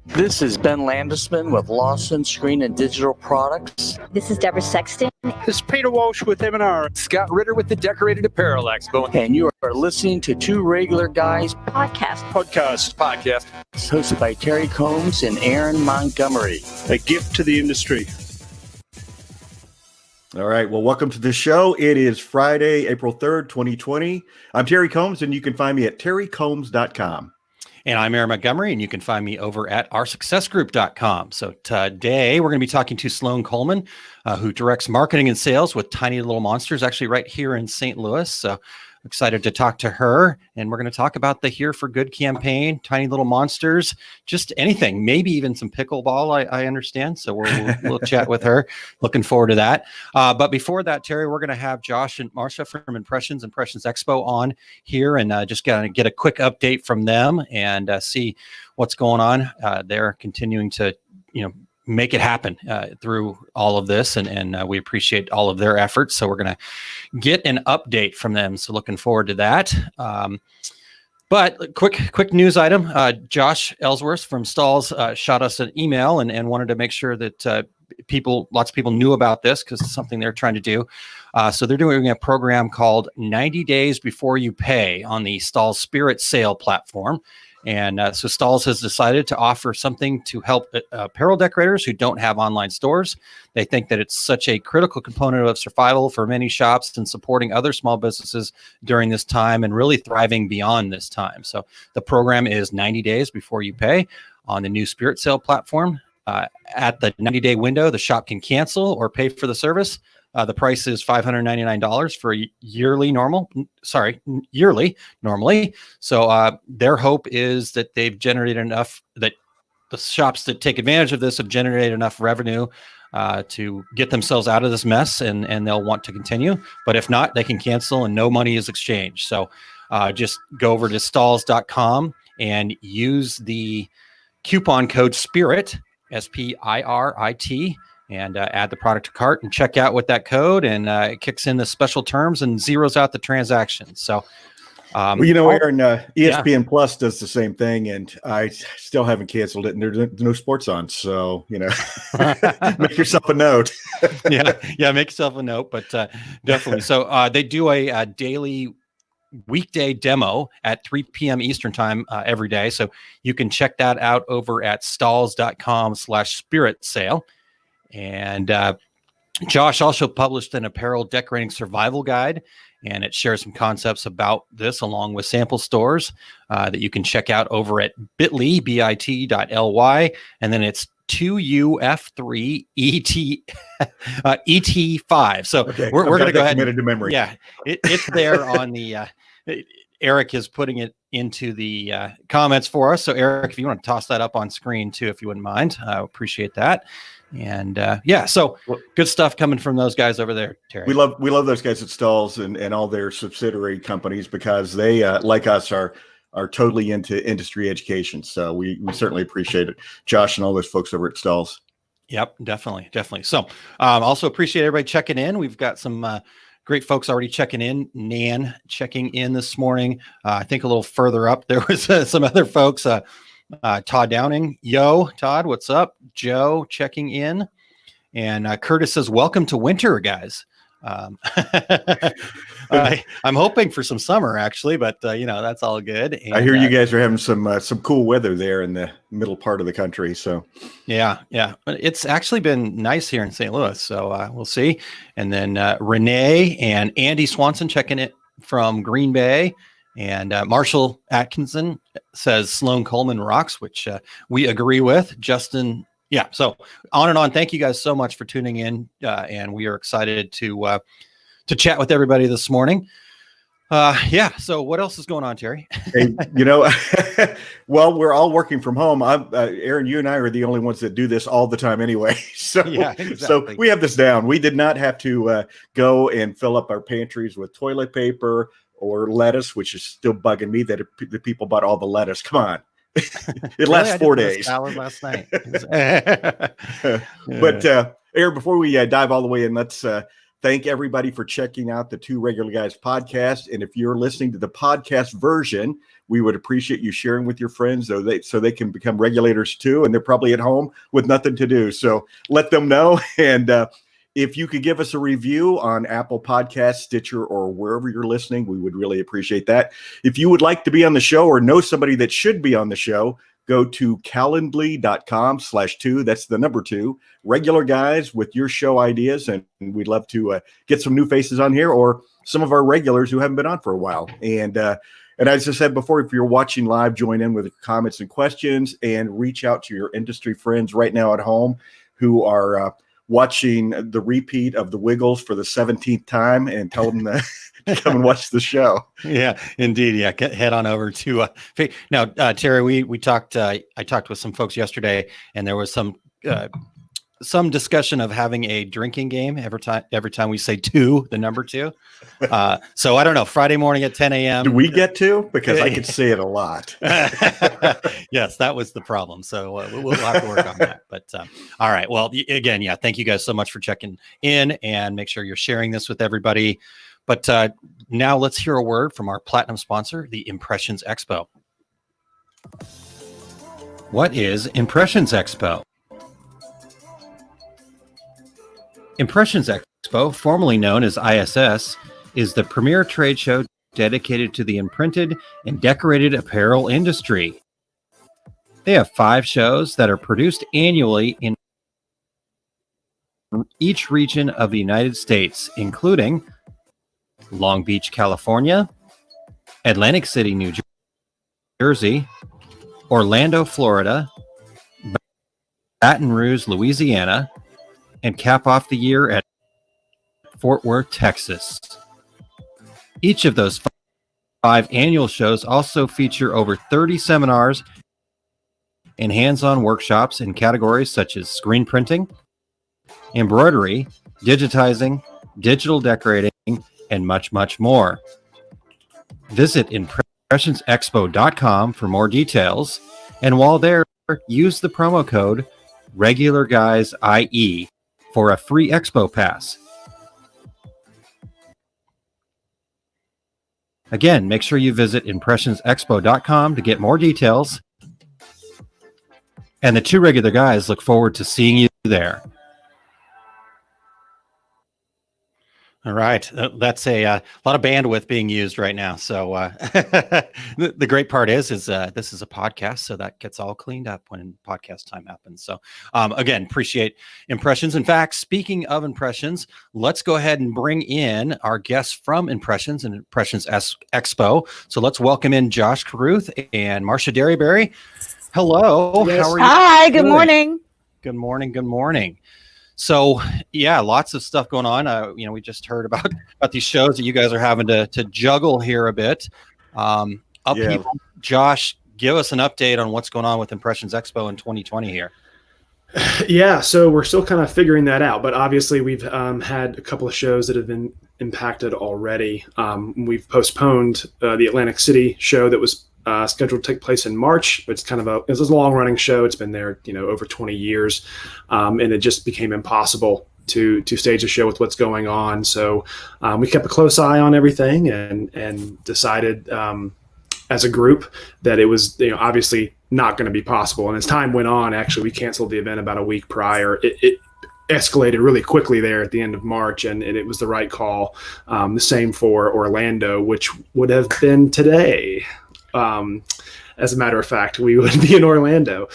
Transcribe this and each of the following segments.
This is Ben Landesman with Lawson Screen and Digital Products. This is Deborah Sexton. This is Peter Walsh with M&R. Scott Ritter with the Decorated Apparel Expo. And you are listening to Two Regular Guys Podcast. hosted by Terry Combs and Aaron Montgomery. A gift to the industry. All right. Well, welcome to the show. It is Friday, April 3rd, 2020. I'm Terry Combs, and you can find me at terrycombs.com. And I'm Aaron Montgomery, and you can find me over at oursuccessgroup.com. So today we're going to be talking to Sloan Coleman, who directs marketing and sales with Tiny Little Monsters, actually right here in St. Louis. So excited to talk to her. And we're going to talk about the Here for Good campaign, Tiny Little Monsters, just anything, maybe even some pickleball, I understand. So we'll chat with her. Looking forward to that. But before that, Terry, we're going to have Josh and Marcia from Impressions Expo on here and just going to get a quick update from them and see what's going on. They're continuing to, make it happen through all of this. And we appreciate all of their efforts. So we're going to get an update from them. So looking forward to that. But quick news item. Josh Ellsworth from Stalls shot us an email and wanted to make sure that lots of people knew about this because it's something they're trying to do. So they're doing a program called 90 Days Before You Pay on the Stalls Spirit Sale platform. And so Stalls has decided to offer something to help apparel decorators who don't have online stores. They think that it's such a critical component of survival for many shops and supporting other small businesses during this time and really thriving beyond this time. So the program is 90 days before you pay on the new Spirit Sale platform. At the 90-day window, the shop can cancel or pay for the service. The price is $599 for yearly normally. So their hope is that they've generated enough, that the shops that take advantage of this have generated enough revenue to get themselves out of this mess and they'll want to continue. But if not, they can cancel and no money is exchanged. So just go over to stalls.com and use the coupon code SPIRIT, SPIRIT, and add the product to cart and check out with that code, and it kicks in the special terms and zeroes out the transaction. So, Aaron, ESPN Plus does the same thing, and I still haven't canceled it, and there's no sports on. So, make yourself a note. yeah, make yourself a note, but definitely. So they do a daily weekday demo at 3 p.m. Eastern time every day. So you can check that out over at stalls.com/spirit sale. And Josh also published an apparel decorating survival guide, and it shares some concepts about this along with sample stores that you can check out over at bit.ly. And then it's 2UF3ET5. So okay, we're going to go ahead. Committed to memory. Yeah, it's there on the. Eric is putting it into the comments for us. So Eric, if you want to toss that up on screen too, if you wouldn't mind, I appreciate that. And so good stuff coming from those guys over there, Terry. We love those guys at Stalls and all their subsidiary companies because they, like us, are totally into industry education. So we certainly appreciate it, Josh and all those folks over at Stalls. Yep, definitely. So also appreciate everybody checking in. We've got some great folks already checking in. Nan checking in this morning. I think a little further up there was some other folks. Todd Downing. Yo, Todd, what's up? Joe checking in. And Curtis says, welcome to winter, guys. I'm hoping for some summer, actually, but, that's all good. And, I hear you guys are having some cool weather there in the middle part of the country. So, yeah. But it's actually been nice here in St. Louis. So we'll see. And then Renee and Andy Swanson checking it from Green Bay. And Marshall Atkinson says Sloan Coleman rocks, which we agree with. Justin, yeah. So on and on. Thank you guys so much for tuning in, and we are excited to chat with everybody this morning. So what else is going on, Terry? Hey, well, we're all working from home. Aaron, you and I are the only ones that do this all the time anyway. So, yeah, exactly. So we have this down. We did not have to go and fill up our pantries with toilet paper or lettuce, which is still bugging me that the people bought all the lettuce. Come on. It lasts 4 days. Salad last night. But Aaron, before we dive all the way in, let's thank everybody for checking out the Two Regular Guys podcast. And if you're listening to the podcast version, we would appreciate you sharing with your friends so they can become regulators too. And they're probably at home with nothing to do. So let them know. And if you could give us a review on Apple Podcasts, Stitcher, or wherever you're listening, we would really appreciate that. If you would like to be on the show or know somebody that should be on the show, go to calendly.com/2. That's the number 2. Regular Guys with your show ideas. And we'd love to get some new faces on here or some of our regulars who haven't been on for a while. And as I said before, if you're watching live, join in with comments and questions and reach out to your industry friends right now at home who are watching the repeat of The Wiggles for the 17th time and tell them to come and watch the show. Yeah, indeed. Yeah, head on over to now, Terry. We talked. I talked with some folks yesterday, and there was some discussion of having a drinking game every time we say 2, the number 2. So I don't know. Friday morning at 10 a.m. Do we get 2? Because I could say it a lot. Yes, that was the problem. So we'll have to work on that. But all right. Well, again, yeah. Thank you guys so much for checking in, and make sure you're sharing this with everybody. But now let's hear a word from our platinum sponsor, the Impressions Expo. What is Impressions Expo? Impressions Expo, formerly known as ISS, is the premier trade show dedicated to the imprinted and decorated apparel industry. They have 5 shows that are produced annually in each region of the United States, including Long Beach, California, Atlantic City, New Jersey, Orlando, Florida, Baton Rouge, Louisiana, and cap off the year at Fort Worth, Texas. Each of those 5 annual shows also feature over 30 seminars and hands-on workshops in categories such as screen printing, embroidery, digitizing, digital decorating, and much, much more. Visit impressionsexpo.com for more details, and while there, use the promo code RegularGuysIE for a free expo pass. Again, make sure you visit impressionsexpo.com to get more details. And the Two Regular Guys look forward to seeing you there. All right. That's a lot of bandwidth being used right now. So the great part is this is a podcast, so that gets all cleaned up when podcast time happens. So again, appreciate Impressions. In fact, speaking of Impressions, let's go ahead and bring in our guests from Impressions and Impressions Expo. So let's welcome in Josh Caruth and Marcia Derryberry. Hello. Yes. How are you? Hi. Good morning. Good morning. Good morning. So yeah, lots of stuff going on. We just heard about these shows that you guys are having to juggle here a bit. Josh, give us an update on what's going on with Impressions Expo in 2020 here. Yeah, so we're still kind of figuring that out, but obviously we've had a couple of shows that have been impacted already. We've postponed the Atlantic City show that was scheduled to take place in March. It's it's a long running show. It's been there, over 20 years. And it just became impossible to stage a show with what's going on. So we kept a close eye on everything and decided as a group that it was, obviously not going to be possible. And as time went on, actually, we canceled the event about a week prior. It escalated really quickly there at the end of March, and it was the right call. The same for Orlando, which would have been today. As a matter of fact, we would be in Orlando.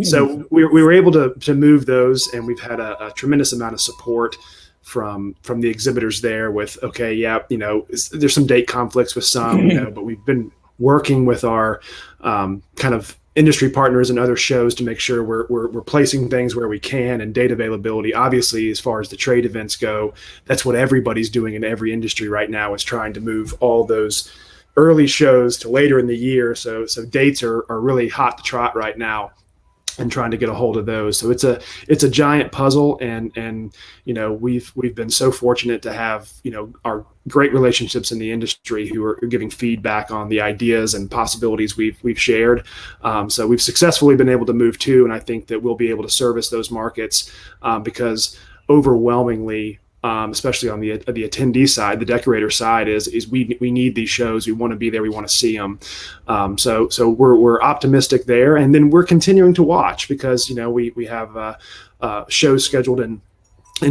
So we were able to move those, and we've had a tremendous amount of support from the exhibitors there with, there's some date conflicts with some, but we've been working with our kind of industry partners and other shows to make sure we're placing things where we can, and date availability. Obviously, as far as the trade events go, that's what everybody's doing in every industry right now, is trying to move all those early shows to later in the year. So dates are really hot to trot right now, and trying to get a hold of those. So it's a giant puzzle, and we've been so fortunate to have our great relationships in the industry who are giving feedback on the ideas and possibilities we've shared. So we've successfully been able to move to, and I think that we'll be able to service those markets because overwhelmingly especially on the attendee side, the decorator side, is we need these shows. We want to be there. We want to see them. So we're optimistic there, and then we're continuing to watch because we have shows scheduled in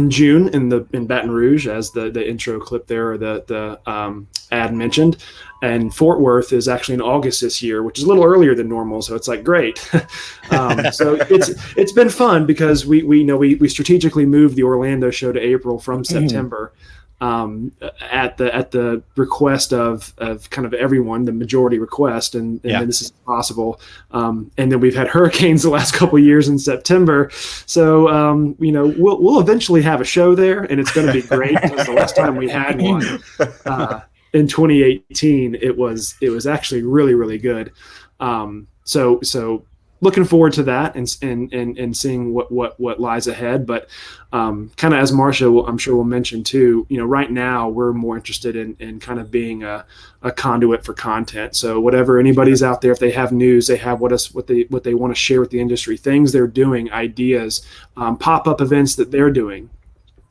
June in Baton Rouge, as the intro clip there, or the ad mentioned, and Fort Worth is actually in August this year, which is a little earlier than normal. So it's like great. So it's been fun because we strategically moved the Orlando show to April from September. At the request of kind of everyone, the majority request, and then this is possible. And then we've had hurricanes the last couple of years in September, so we'll eventually have a show there, and it's going to be great because the last time we had one in 2018, it was actually really, really good. So looking forward to that and seeing what lies ahead. But kind of as Marcia, I'm sure will mention too, right now we're more interested in kind of being a conduit for content. So whatever anybody's out there, if they have news, they have what they want to share with the industry, things they're doing, ideas, pop-up events that they're doing.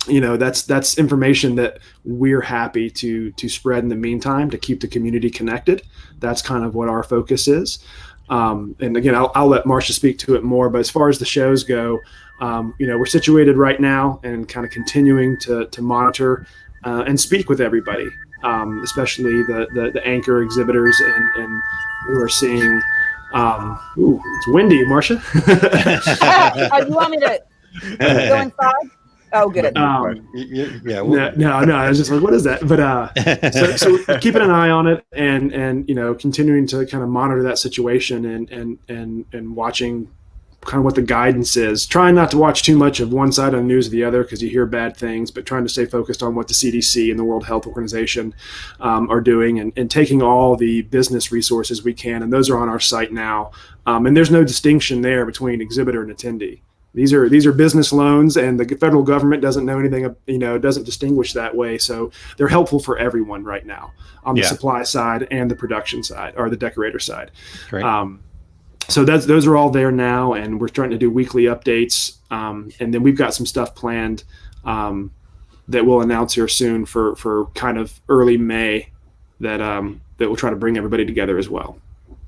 That's information that we're happy to spread in the meantime to keep the community connected. That's kind of what our focus is. And again, I'll let Marcia speak to it more, but as far as the shows go, we're situated right now and kind of continuing to monitor and speak with everybody, especially the anchor exhibitors and who are seeing, it's windy, Marcia. You want me to go inside? Oh, good. No, I was just like, what is that? But so keeping an eye on it and continuing to kind of monitor that situation and watching kind of what the guidance is. Trying not to watch too much of one side of the news or the other because you hear bad things, but trying to stay focused on what the CDC and the World Health Organization are doing and taking all the business resources we can. And those are on our site now. And there's no distinction there between exhibitor and attendee. These are business loans, and the federal government doesn't know anything, doesn't distinguish that way. So they're helpful for everyone right now on the supply side and the production side, or the decorator side. Great. So those are all there now, and we're starting to do weekly updates. And then we've got some stuff planned that we'll announce here soon for kind of early May that we'll try to bring everybody together as well.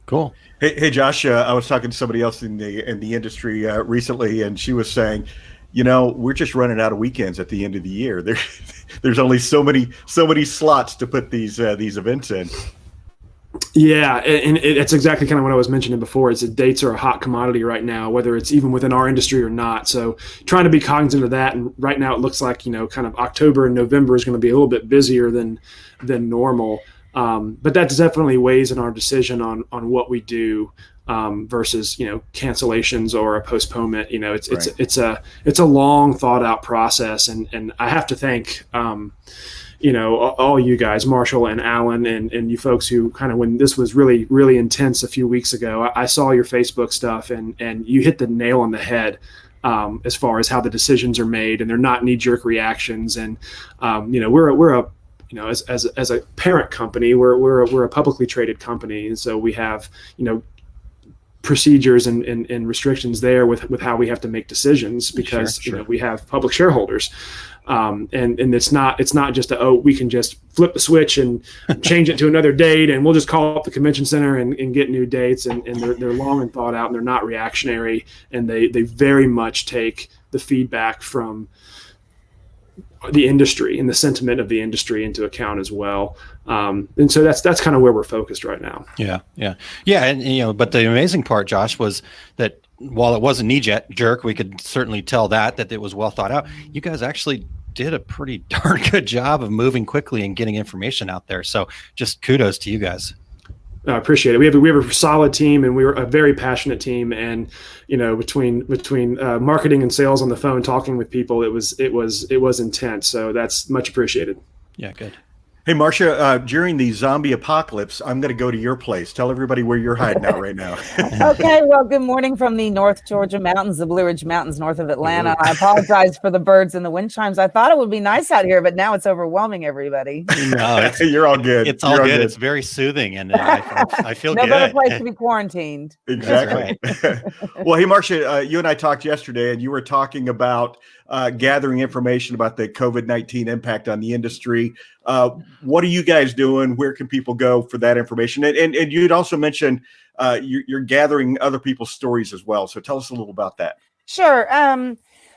Cool. Hey, Josh. I was talking to somebody else in the industry recently, and she was saying, we're just running out of weekends at the end of the year. There's only so many slots to put these events in. Yeah, and it's exactly kind of what I was mentioning before. Is that dates are a hot commodity right now, whether it's even within our industry or not. So trying to be cognizant of that. And right now it looks like kind of October and November is going to be a little bit busier than normal. But that definitely weighs in our decision on what we do versus cancellations or a postponement. It's a long thought out process, and I have to thank all you guys, Marshall and Alan, and you folks who kind of, when this was really, really intense a few weeks ago, I saw your Facebook stuff and you hit the nail on the head. As far as how the decisions are made, and they're not knee-jerk reactions, and we're a as a parent company, we're a publicly traded company, and so we have procedures and restrictions there with how we have to make decisions because Sure. We have public shareholders, and it's not just we can just flip the switch and change it to another date, and we'll just call up the convention center and get new dates, and they're long and thought out, and they're not reactionary, and they very much take the feedback from the industry and the sentiment of the industry into account as well. And so that's kind of where we're focused right now. Yeah. And, but the amazing part, Josh, was that while it wasn't knee jerk, we could certainly tell that it was well thought out. You guys actually did a pretty darn good job of moving quickly and getting information out there. So just kudos to you guys. I appreciate it. We have a solid team, and we were a very passionate team. And between marketing and sales on the phone, talking with people, it was intense. So that's much appreciated. Yeah, good. Hey, Marcia, during the zombie apocalypse, I'm going to go to your place. Tell everybody where you're hiding out right now. Okay, well, good morning from the North Georgia mountains, the Blue Ridge Mountains north of Atlanta. I apologize for the birds and the wind chimes. I thought it would be nice out here, but now it's overwhelming everybody. No, you're all good. It's all good. It's very soothing, and I feel good. No better place to be quarantined. Exactly. Well, hey, Marcia, you and I talked yesterday, and you were talking about gathering information about the COVID-19 impact on the industry. What are you guys doing? Where can people go for that information? And you'd also mentioned you're gathering other people's stories as well. So tell us a little about that. Sure.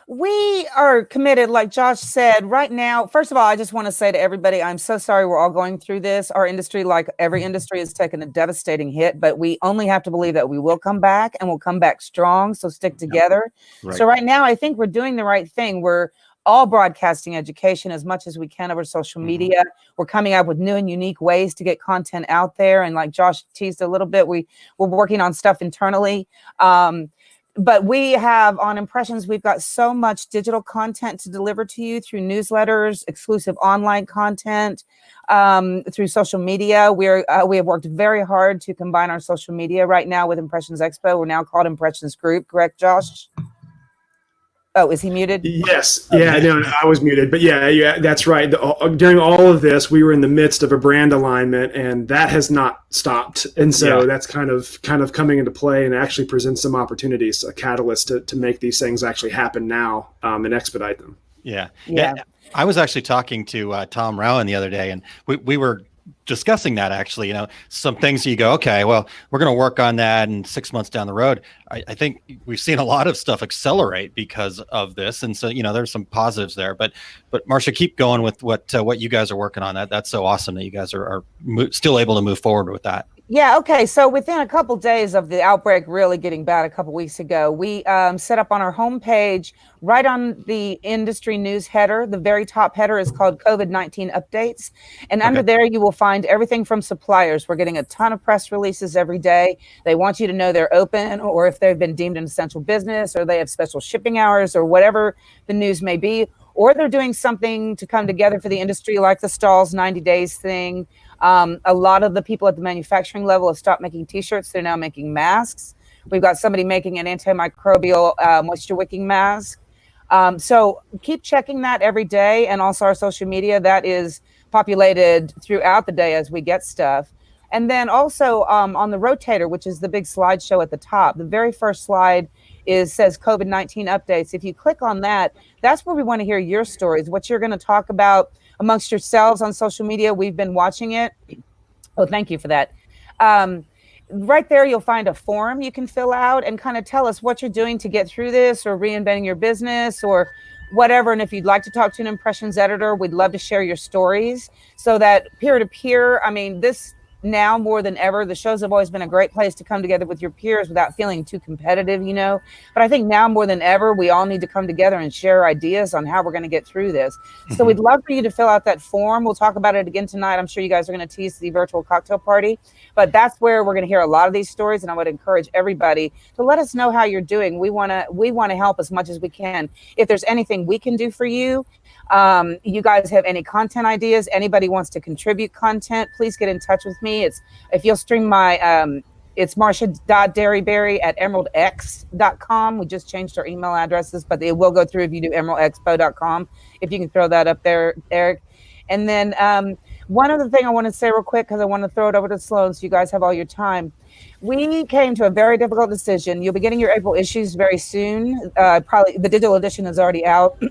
We are committed, like Josh said, right now. First of all, I just want to say to everybody, I'm so sorry we're all going through this. Our industry, like every industry, has taken a devastating hit, but we only have to believe that we will come back, and we'll come back strong. So stick together. Right. So right now, I think we're doing the right thing. We're all broadcasting education as much as we can over social media. We're coming up with new and unique ways to get content out there. And like Josh teased a little bit, we're working on stuff internally. But we have on Impressions, we've got so much digital content to deliver to you through newsletters, exclusive online content, through social media. We have worked very hard to combine our social media right now with Impressions Expo. We're now called Impressions Group, correct, Josh? Oh, is he muted? Yes. Yeah, no, I was muted. But yeah, that's right. During all of this, we were in the midst of a brand alignment, and that has not stopped. And so that's kind of coming into play and actually presents some opportunities, a catalyst to make these things actually happen now and expedite them. Yeah. I was actually talking to Tom Rowan the other day, and we were discussing that actually, some things you go, okay, well, we're going to work on that, and 6 months down the road, I think we've seen a lot of stuff accelerate because of this. And so, there's some positives there, but Marcia, keep going with what you guys are working on. That's so awesome that you guys are still able to move forward with that. Yeah. Okay. So within a couple days of the outbreak really getting bad a couple weeks ago, we set up on our homepage, right on the industry news header. The very top header is called COVID-19 updates. And under there, you will find everything from suppliers. We're getting a ton of press releases every day. They want you to know they're open, or if they've been deemed an essential business, or they have special shipping hours, or whatever the news may be, or they're doing something to come together for the industry, like the Stalls 90 days thing. A lot of the people at the manufacturing level have stopped making T-shirts. They're now making masks. We've got somebody making an antimicrobial moisture wicking mask. So keep checking that every day. And also our social media, that is populated throughout the day as we get stuff. And then also on the rotator, which is the big slideshow at the top, the very first slide says COVID-19 updates. If you click on that, that's where we want to hear your stories, what you're going to talk about amongst yourselves on social media. We've been watching it. Oh, thank you for that. Right there, you'll find a form you can fill out and kind of tell us what you're doing to get through this, or reinventing your business, or whatever. And if you'd like to talk to an Impressions editor, we'd love to share your stories, so that peer-to-peer, this now more than ever, the shows have always been a great place to come together with your peers without feeling too competitive, but I think now more than ever, we all need to come together and share ideas on how we're going to get through this. So we'd love for you to fill out that form. We'll talk about it again tonight. I'm sure you guys are going to tease the virtual cocktail party, but that's where we're going to hear a lot of these stories. And I would encourage everybody to let us know how you're doing. We want to help as much as we can. If there's anything we can do for you, you guys have any content ideas, anybody wants to contribute content, please get in touch with me. If you'll stream my, it's marcia.derryberry@emeraldx.com. We just changed our email addresses, but it will go through if you do emeraldexpo.com. If you can throw that up there, Eric. And then one other thing I want to say real quick, because I want to throw it over to Sloan so you guys have all your time. We came to a very difficult decision. You'll be getting your April issues very soon. Probably the digital edition is already out.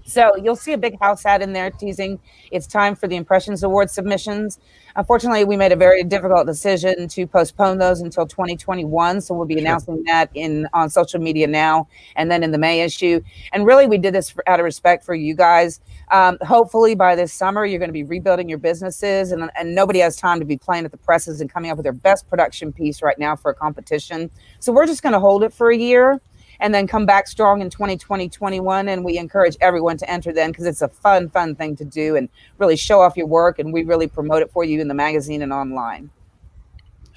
So you'll see a big house ad in there teasing it's time for the Impressions Award submissions. Unfortunately, we made a very difficult decision to postpone those until 2021. So we'll be announcing that on social media now, and then in the May issue. And really, we did this out of respect for you guys. Hopefully by this summer, you're going to be rebuilding your businesses, and nobody has time to be playing at the presses and coming up with their best production piece right now for a competition. So we're just going to hold it for a year, and then come back strong in 2020, 21. And we encourage everyone to enter then, because it's a fun thing to do and really show off your work. And we really promote it for you in the magazine and online.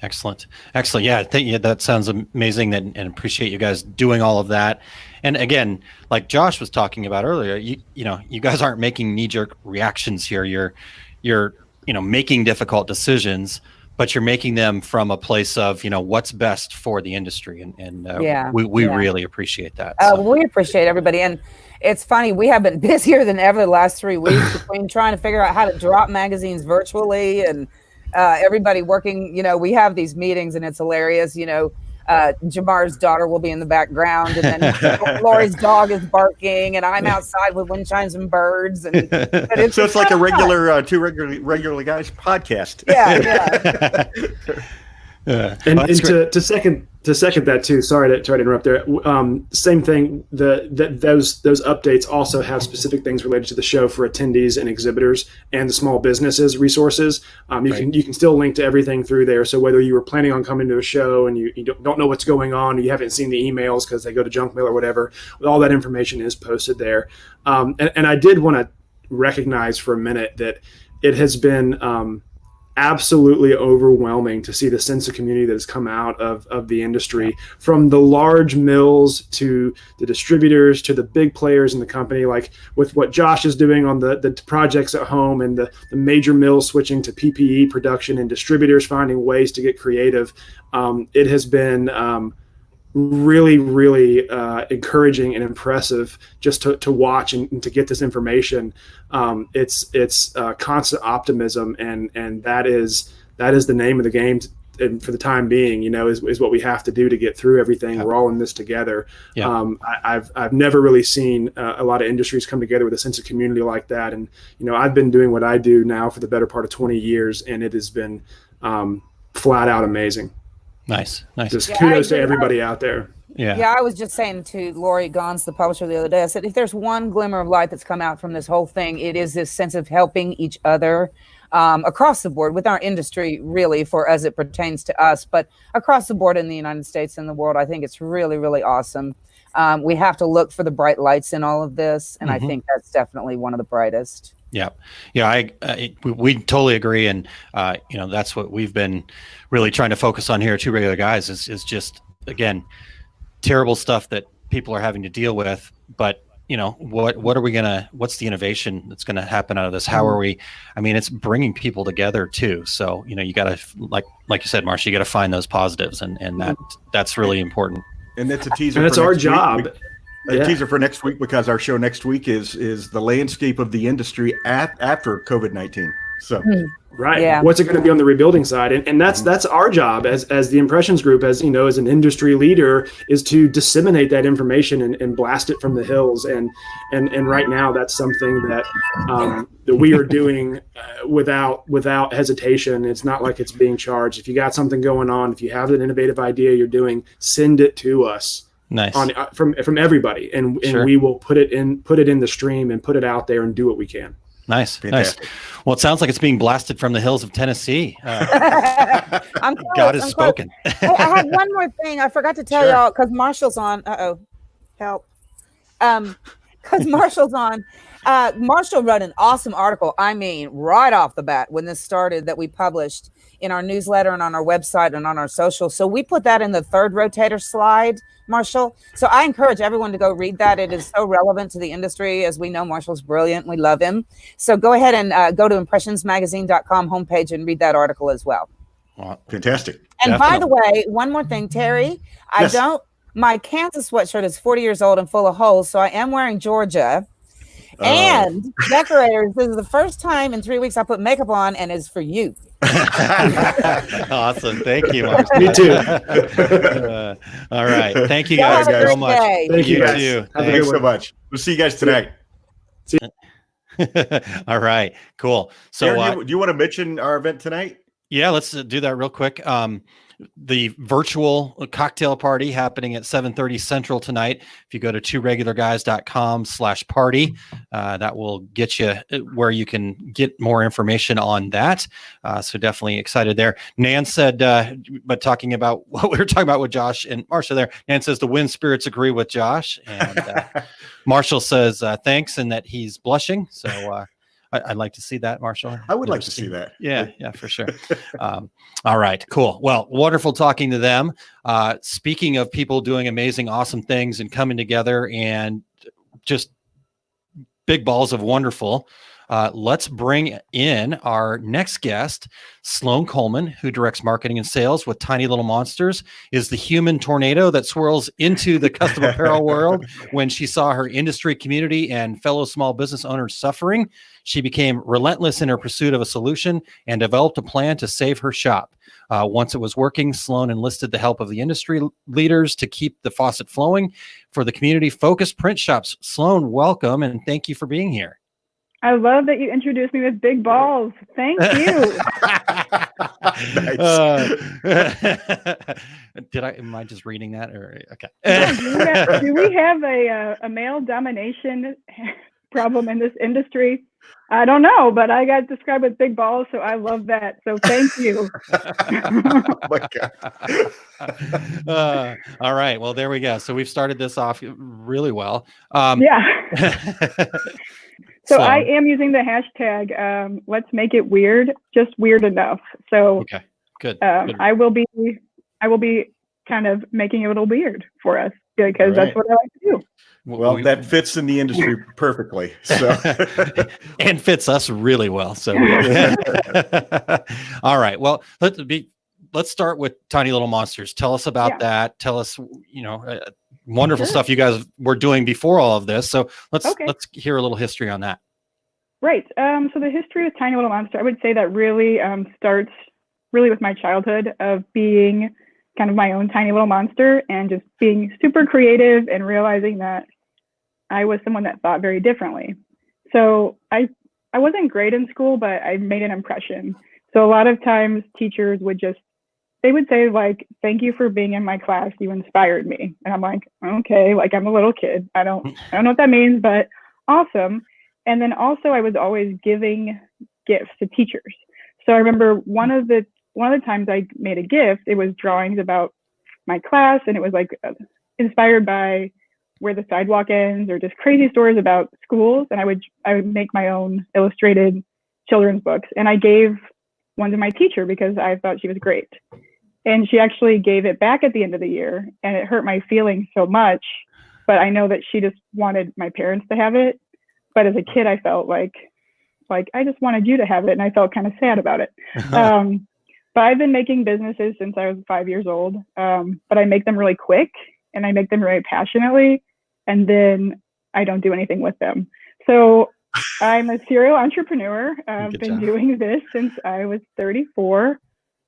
Excellent. Yeah, I think that sounds amazing, and appreciate you guys doing all of that. And again, like Josh was talking about earlier, you guys aren't making knee-jerk reactions here. You're making difficult decisions, but you're making them from a place of, what's best for the industry. And we really appreciate that. We appreciate everybody. And it's funny, we have been busier than ever the last 3 weeks between trying to figure out how to drop magazines virtually, and everybody working, we have these meetings and it's hilarious. Jamar's daughter will be in the background, and then Lori's dog is barking, and I'm outside with wind chimes and birds. And but so it's like a regular two regular guys podcast. Yeah. And to second that too. Sorry to interrupt there. Same thing. Those updates also have specific things related to the show for attendees and exhibitors and the small businesses resources. You can still link to everything through there. So whether you were planning on coming to a show and you don't know what's going on, you haven't seen the emails because they go to junk mail or whatever, all that information is posted there. And I did want to recognize for a minute that it has been absolutely overwhelming to see the sense of community that has come out of the industry, from the large mills to the distributors to the big players in the company, like with what Josh is doing on the projects at home, and the major mills switching to PPE production and distributors finding ways to get creative. It has been really, really encouraging and impressive just to watch and to get this information. It's constant optimism, and that is the name of the game. And for the time being, is what we have to do to get through everything. We're all in this together. I've never really seen a lot of industries come together with a sense of community like that. And I've been doing what I do now for the better part of 20 years, and it has been flat out amazing. Nice. Just kudos to everybody out there. Yeah, I was just saying to Lori Gons, the publisher, the other day, I said, if there's one glimmer of light that's come out from this whole thing, it is this sense of helping each other across the board with our industry, really, for as it pertains to us, but across the board in the United States and the world. I think it's really, really awesome. We have to look for the bright lights in all of this, and I think that's definitely one of the brightest. Yeah, we totally agree, and that's what we've been really trying to focus on here. Two regular guys is just, again, terrible stuff that people are having to deal with. But what are we gonna? What's the innovation that's gonna happen out of this? How are we? I mean, it's bringing people together too. So you gotta, like you said, Marcia, you gotta find those positives, and that's really important. And that's a teaser. And it's our job. A teaser for next week, because our show next week is the landscape of the industry after COVID-19. So, right. Yeah. What's it going to be on the rebuilding side? And that's our job as the Impressions Group, as an industry leader, is to disseminate that information and blast it from the hills. And right now, that's something that we are doing without hesitation. It's not like it's being charged. If you got something going on, if you have an innovative idea you're doing, send it to us. Nice. From everybody, and Sure. we will put it in the stream and put it out there and do what we can. Nice. Fantastic. Nice. Well, it sounds like it's being blasted from the hills of Tennessee. God has spoken. Hey, I have one more thing I forgot to tell y'all, because Marshall's on. Help. Because Marshall's on. Marshall wrote an awesome article. I mean, right off the bat when this started, that we published in our newsletter and on our website and on our social. So we put that in the third rotator slide, Marshall. So I encourage everyone to go read that. It is so relevant to the industry. As we know, Marshall's brilliant. We love him. So go ahead and go to impressionsmagazine.com homepage and read that article as well. Fantastic. And Definitely. by the way, one more thing, Terry, Yes. my Kansas sweatshirt is 40 years old and full of holes. So I am wearing Georgia. And decorators, this is the first time in 3 weeks I put makeup on, and it's for you. Awesome. Thank you, Mark. Me too. All right. Thank you Y'all guys have a so great much. day. Thank you, guys. too. Thanks so much. We'll see you guys tonight. All right. Cool. So Aaron, do you want to mention our event tonight? yeah, let's do that real quick. The virtual cocktail party happening at 7:30 Central tonight. If you go to tworegularguys.com/party, that will get you where you can get more information on that. So definitely excited there. Nan said, but talking about what we were talking about with Josh and Marshall there, Nan says the wind spirits agree with Josh. And Marshall says thanks, and that he's blushing. So I'd like to see that, Marshall. I would like to see that. Yeah, for sure. All right, cool. Well, wonderful talking to them. Speaking of people doing amazing, awesome things and coming together and just big balls of wonderful. Let's bring in our next guest. Sloan Coleman, who directs marketing and sales with Tiny Little Monsters, is the human tornado that swirls into the custom apparel world. When she saw her industry community and fellow small business owners suffering, she became relentless in her pursuit of a solution and developed a plan to save her shop. Once it was working, Sloan enlisted the help of the industry leaders to keep the faucet flowing for the community-focused print shops. Sloan, welcome, and thank you for being here. I love that you introduced me with big balls. Thank you. Am I just reading that? Or okay. Do we have a male domination problem in this industry? I don't know, but I got described with big balls, so I love that. So thank you. Oh my God. All right. Well, there we go. So we've started this off really well. Yeah. So I am using the hashtag, let's make it weird, just weird enough. So okay, good. Good. I will be kind of making it a little weird for us because that's what I like to do. Well, that fits in the industry perfectly. So and fits us really well. So all right. Well, let's start with Tiny Little Monsters. Tell us about that. Tell us, wonderful stuff you guys were doing before all of this. So let's hear a little history on that. Right. So the history of Tiny Little Monster, I would say that really starts really with my childhood of being kind of my own tiny little monster and just being super creative and realizing that I was someone that thought very differently. So I wasn't great in school, but I made an impression. So a lot of times teachers would they would say like, thank you for being in my class. You inspired me. And I'm like, okay, like I'm a little kid. I don't know what that means, but awesome. And then also I was always giving gifts to teachers. So I remember one of the times I made a gift, it was drawings about my class and it was like inspired by where the sidewalk ends or just crazy stories about schools. And I would make my own illustrated children's books. And I gave one to my teacher because I thought she was great. And she actually gave it back at the end of the year and it hurt my feelings so much, but I know that she just wanted my parents to have it. But as a kid, I felt like I just wanted you to have it. And I felt kind of sad about it. But I've been making businesses since I was 5 years old. But I make them really quick and I make them really passionately. And then I don't do anything with them. So I'm a serial entrepreneur. I've been doing this since I was 34.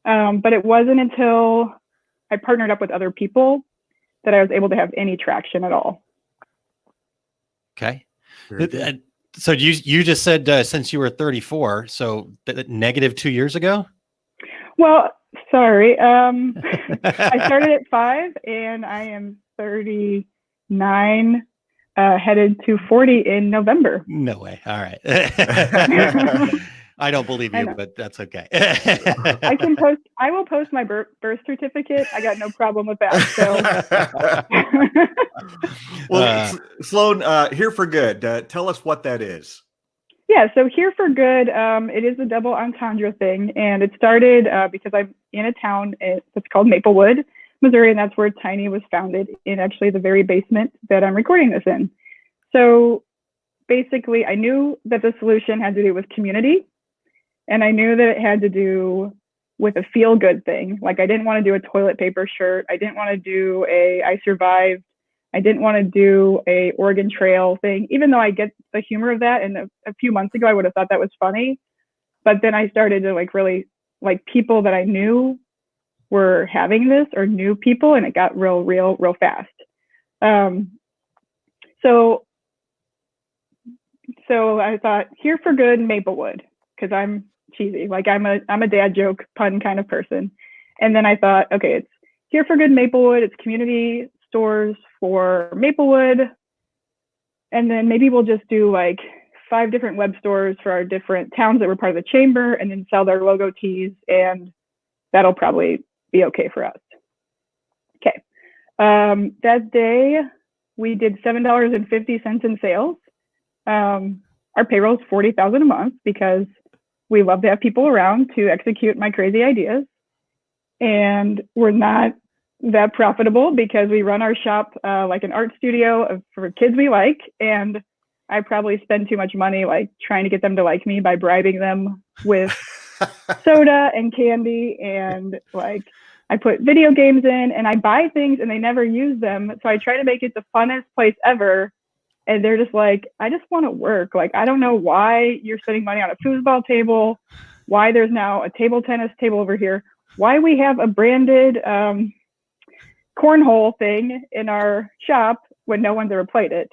But it wasn't until I partnered up with other people that I was able to have any traction at all. Okay. So you just said since you were 34, so negative 2 years ago? Well, sorry. I started at 5 and I am 39, headed to 40 in November. No way. All right. I don't believe you, but that's okay. I will post my birth certificate. I got no problem with that. So. Well, Sloan, Here for Good. Tell us what that is. Yeah, so Here for Good, it is a double entendre thing. And it started because I'm in a town that's called Maplewood, Missouri, and that's where Tiny was founded, in actually the very basement that I'm recording this in. So basically, I knew that the solution had to do with community. And I knew that it had to do with a feel-good thing. Like I didn't want to do a toilet paper shirt. I didn't want to do I survived. I didn't want to do a Oregon Trail thing, even though I get the humor of that. And a few months ago, I would have thought that was funny. But then I started to really people that I knew were having this or new people, and it got real fast. So I thought Here for Good Maplewood, because I'm cheesy. Like I'm a dad joke pun kind of person. And then I thought, okay, it's Here for Good Maplewood. It's community stores for Maplewood. And then maybe we'll just do 5 different web stores for our different towns that were part of the chamber and then sell their logo tees. And that'll probably be okay for us. Okay. That day we did $7.50 in sales. Our payroll is $40,000 a month because we love to have people around to execute my crazy ideas. And we're not that profitable because we run our shop like an art studio for kids we like. And I probably spend too much money like trying to get them to like me by bribing them with soda and candy, and like I put video games in and I buy things and they never use them. So I try to make it the funnest place ever. And they're just like, I just want to work. Like, I don't know why you're spending money on a foosball table, why there's now a table tennis table over here, why we have a branded cornhole thing in our shop when no one's ever played it.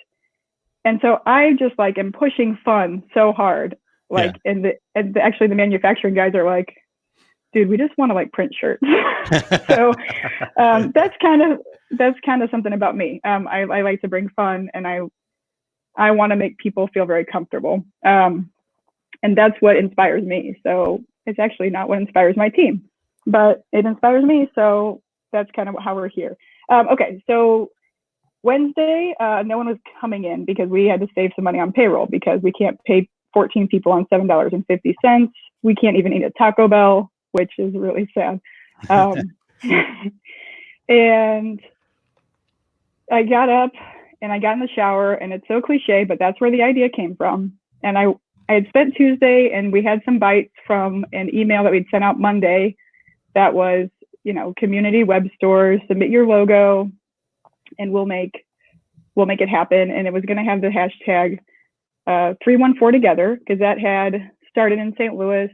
And so I just like am pushing fun so hard. Like, and actually the manufacturing guys are like, dude, we just want to like print shirts. So that's kind of something about me. I like to bring fun, and I want to make people feel very comfortable. And that's what inspires me. So it's actually not what inspires my team, but it inspires me. So that's kind of how we're here. Okay, so Wednesday, no one was coming in because we had to save some money on payroll because we can't pay 14 people on $7.50. We can't even eat at Taco Bell, which is really sad. And I got up and I got in the shower, and it's so cliche, but that's where the idea came from. And I had spent Tuesday, and we had some bites from an email that we'd sent out Monday that was, community web stores, submit your logo and we'll make it happen. And it was going to have the hashtag 314 together, because that had started in St. Louis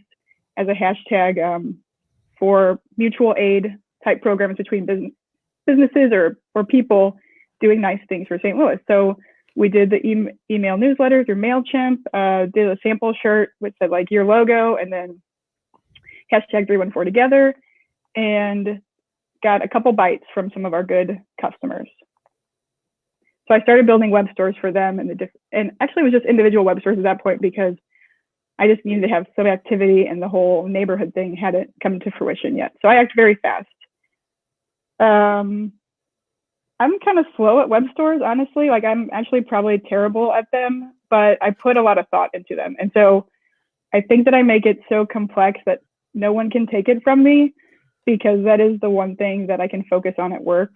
as a hashtag for mutual aid type programs between businesses or people doing nice things for St. Louis. So we did the email newsletter through MailChimp, did a sample shirt which said like your logo and then hashtag 314 together, and got a couple bites from some of our good customers. So I started building web stores for them, and actually it was just individual web stores at that point because I just needed to have some activity, and the whole neighborhood thing hadn't come to fruition yet. So I act very fast. I'm kind of slow at web stores, honestly. Like, I'm actually probably terrible at them, but I put a lot of thought into them. And so I think that I make it so complex that no one can take it from me, because that is the one thing that I can focus on at work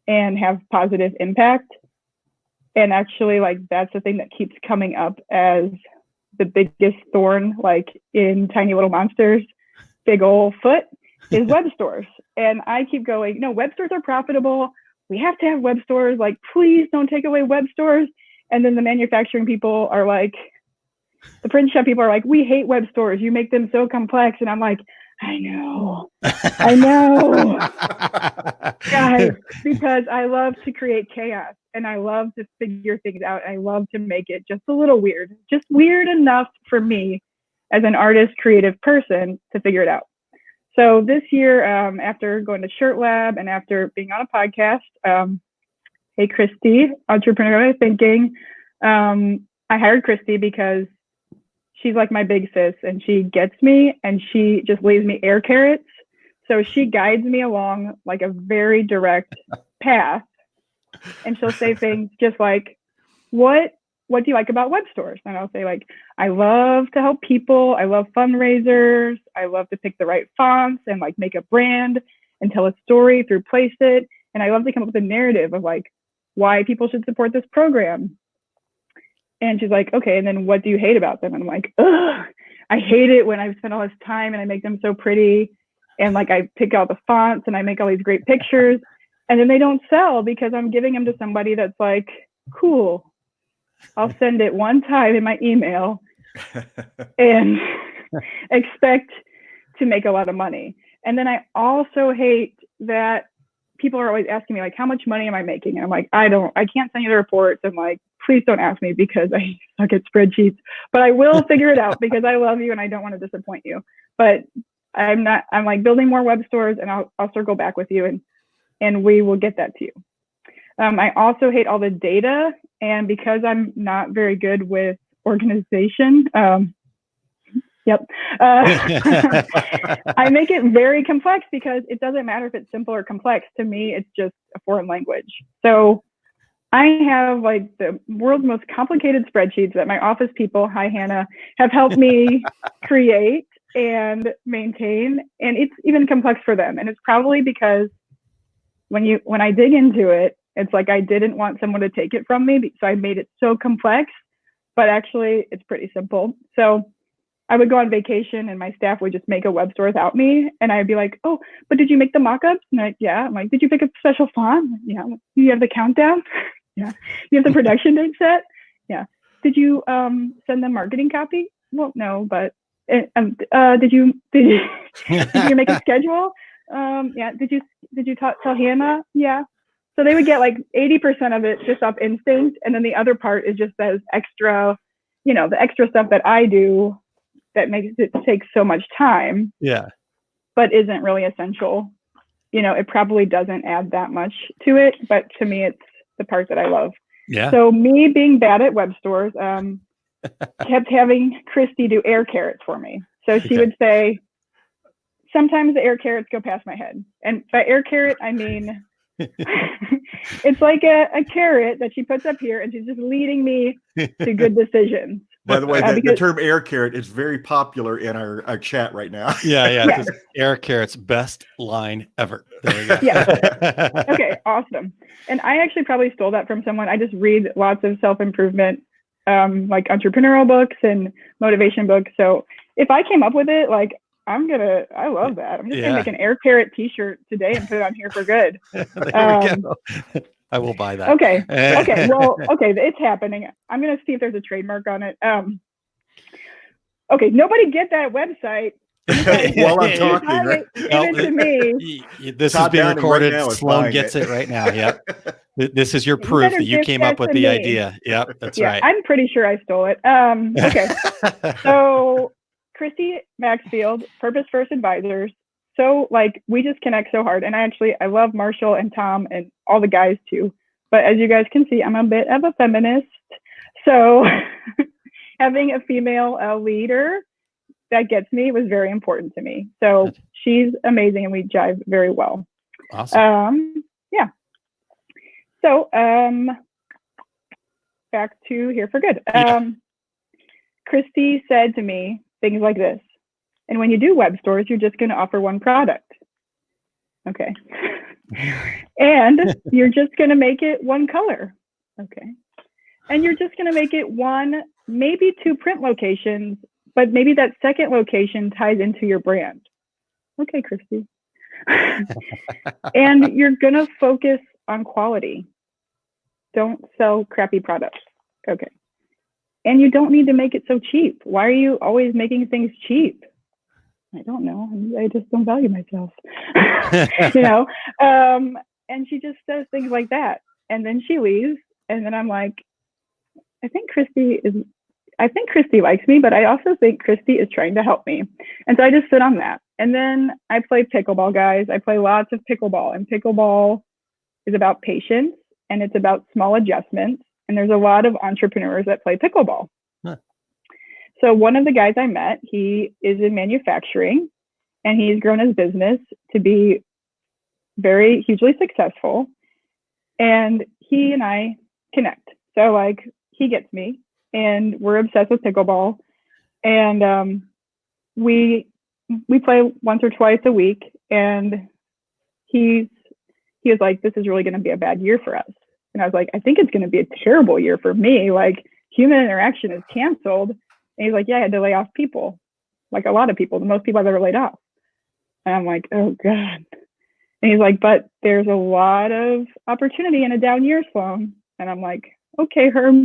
and have positive impact. And actually, like, that's the thing that keeps coming up as the biggest thorn, like in Tiny Little Monsters, big old foot, is web stores. And I keep going, no, web stores are profitable. We have to have web stores. Like, please don't take away web stores. And then the manufacturing people are like, the print shop people are like, we hate web stores. You make them so complex. And I'm like, I know, guys, because I love to create chaos and I love to figure things out. I love to make it just a little weird, just weird enough for me as an artist, creative person to figure it out. So this year, after going to Shirt Lab and after being on a podcast, hey, Christy, Entrepreneur Thinking, I hired Christy because she's like my big sis, and she gets me, and she just leaves me air carrots. So she guides me along like a very direct path, and she'll say things just like, what do you like about web stores? And I'll say like, I love to help people. I love fundraisers. I love to pick the right fonts and like make a brand and tell a story through Place It. And I love to come up with a narrative of like why people should support this program. And she's like, okay, and then what do you hate about them? And I'm like, ugh, I hate it when I spend all this time and I make them so pretty. And like, I pick out the fonts and I make all these great pictures, and then they don't sell because I'm giving them to somebody that's like, cool, I'll send it one time in my email and expect to make a lot of money. And then I also hate that people are always asking me like, how much money am I making? And I'm like, I can't send you the reports. I'm like, please don't ask me because I suck at spreadsheets, but I will figure it out because I love you and I don't want to disappoint you. But I'm like building more web stores, and I'll circle back with you and we will get that to you. I also hate all the data, and because I'm not very good with organization, I make it very complex because it doesn't matter if it's simple or complex. To me, it's just a foreign language. So I have like the world's most complicated spreadsheets that my office people, hi Hannah, have helped me create and maintain. And it's even complex for them. And it's probably because when I dig into it, it's like I didn't want someone to take it from me. So I made it so complex but actually it's pretty simple. So I would go on vacation and my staff would just make a web store without me. And I'd be like, oh, but did you make the mock-ups? And they're like, yeah. I'm like, did you pick a special font? Yeah. Do you have the countdown? Yeah. You have the production date set? Yeah. Did you send them marketing copy? Well, no, but did you make a schedule? Yeah. Did you tell Hannah? Yeah. So they would get like 80% of it just off instinct. And then the other part is just those extra, the extra stuff that I do that makes it take so much time. Yeah. But isn't really essential. It probably doesn't add that much to it, but to me, it's the part that I love. Yeah. So me being bad at web stores, kept having Christy do air carrots for me. So she would say, sometimes the air carrots go past my head. And by air carrot, I mean, it's like a carrot that she puts up here and she's just leading me to good decisions. By the way, the term air carrot is very popular in our chat right now. Yeah. Air carrot's best line ever. There we go. Yeah. Okay, awesome. And I actually probably stole that from someone. I just read lots of self-improvement, like entrepreneurial books and motivation books. So if I came up with it, like, I love that. I'm just gonna make an air carrot t-shirt today and put it on here for good. There we go. I will buy that. Okay. Well, it's happening. I'm gonna see if there's a trademark on it. Okay, nobody get that website. While I'm talking, give it to me. This is being recorded. Right, Sloan gets it right now. Yep. This is your proof that you came up with the idea. Yep, that's right. I'm pretty sure I stole it. Okay. So Christy Maxfield, Purpose First Advisors. So like we just connect so hard. And I love Marshall and Tom and all the guys too. But as you guys can see, I'm a bit of a feminist. So having a female leader that gets me was very important to me. So she's amazing and we jive very well. Awesome. Yeah. So back to Here for Good. Christy said to me things like this. And when you do web stores, you're just going to offer one product. Okay. And you're just going to make it one color. Okay. And you're just going to make it one, maybe two print locations, but maybe that second location ties into your brand. Okay, Christy. And you're going to focus on quality. Don't sell crappy products. Okay. And you don't need to make it so cheap. Why are you always making things cheap? I don't know. I just don't value myself. And she just says things like that. And then she leaves. And then I'm like, I think Christy likes me, but I also think Christy is trying to help me. And so I just sit on that. And then I play pickleball, guys. I play lots of pickleball. And pickleball is about patience and it's about small adjustments. And there's a lot of entrepreneurs that play pickleball. Huh. So one of the guys I met, he is in manufacturing and he's grown his business to be very hugely successful. And he and I connect. So like he gets me and we're obsessed with pickleball. And we play once or twice a week. And he was like, this is really going to be a bad year for us. And I was like, I think it's going to be a terrible year for me. Like human interaction is canceled. And he's like, yeah, I had to lay off people, like a lot of people, the most people I've ever laid off. And I'm like, oh God. And he's like, but there's a lot of opportunity in a down year, Sloan. And I'm like, okay, Herb,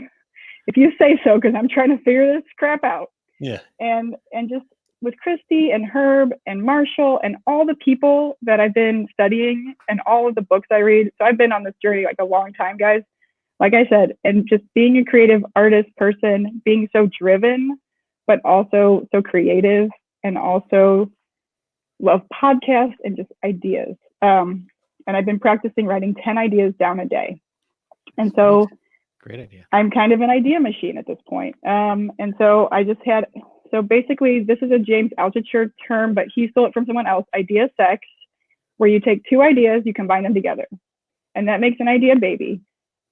if you say so, because I'm trying to figure this crap out. Yeah. And just with Christy and Herb and Marshall and all the people that I've been studying and all of the books I read. So I've been on this journey like a long time, guys. Like I said, and just being a creative artist person, being so driven, but also so creative and also love podcasts and just ideas. And I've been practicing writing 10 ideas down a day. And so great idea. I'm kind of an idea machine at this point. And so so basically this is a James Altucher term, but he stole it from someone else, idea sex, where you take two ideas, you combine them together. And that makes an idea baby.